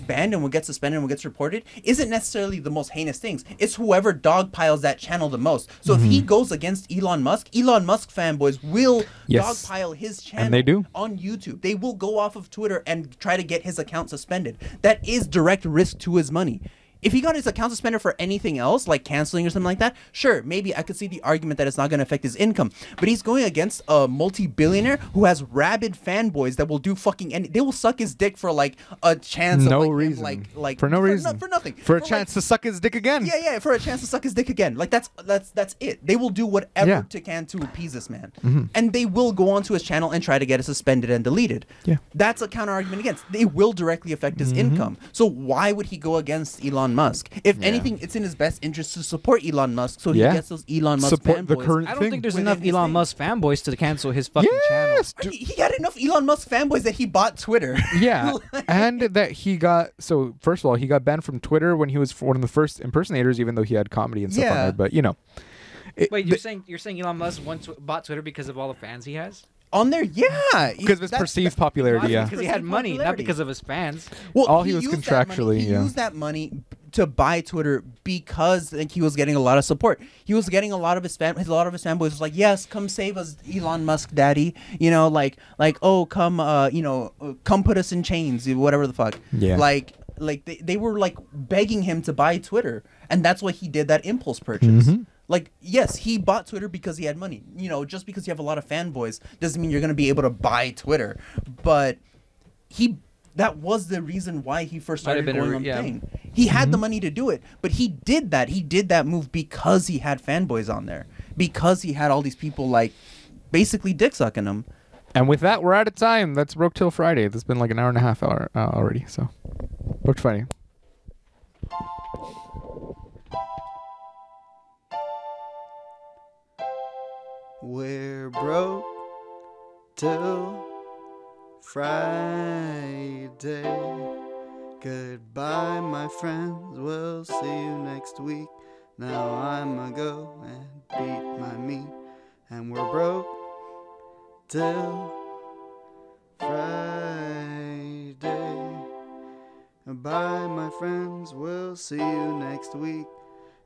banned and what gets suspended and what gets reported isn't necessarily the most heinous things. It's whoever dogpiles that channel the most. So if he goes against Elon Musk fanboys will dogpile his channel and they do. On YouTube. They will go off of Twitter and try to get his account suspended. That is direct risk to his money. If he got his account suspended for anything else, like canceling or something like that, sure, maybe I could see the argument that it's not going to affect his income. But he's going against a multi-billionaire who has rabid fanboys that will do fucking they will suck his dick for like a chance. No of, like, reason. Him, like for no reason. For nothing. For a chance to suck his dick again. Yeah, for a chance to suck his dick again. Like that's it. They will do whatever to can to appease this man, and they will go onto his channel and try to get it suspended and deleted. Yeah, that's a counter argument against. They will directly affect his income. So why would he go against Elon Musk? If anything, it's in his best interest to support Elon Musk, so he gets those Elon Musk fanboys. The current I don't think there's enough Elon Musk fanboys to cancel his fucking channel. He got enough Elon Musk fanboys that he bought Twitter. Yeah, and that he got. So first of all, he got banned from Twitter when he was one of the first impersonators, even though he had comedy and stuff on there. But you know, wait, you're saying Elon Musk bought Twitter because of all the fans he has? On there, yeah, because of his perceived popularity. Yeah, because he had money, not because of his fans. Well, he was contractually. He used that money to buy Twitter because he was getting a lot of support. He was getting a lot of his fanboys was like, yes, come save us, Elon Musk daddy. You know, like oh, come come put us in chains, whatever the fuck. Yeah. Like they were like begging him to buy Twitter, and that's why he did that impulse purchase. Like, yes, he bought Twitter because he had money. You know, just because you have a lot of fanboys doesn't mean you're going to be able to buy Twitter. But that was the reason why he first started going on thing. He had the money to do it, but he did that. He did that move because he had fanboys on there. Because he had all these people, like, basically dick sucking him. And with that, we're out of time. That's Broke Till Friday. That's been like an hour and a half already. So, Broke Friday. We're broke till Friday. Goodbye, my friends. We'll see you next week. Now I'ma go and beat my meat. And we're broke till Friday. Goodbye, my friends. We'll see you next week.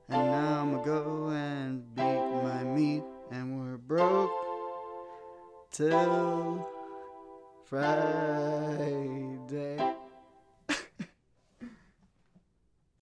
And now I'ma go and beat my meat. And we're broke till Friday.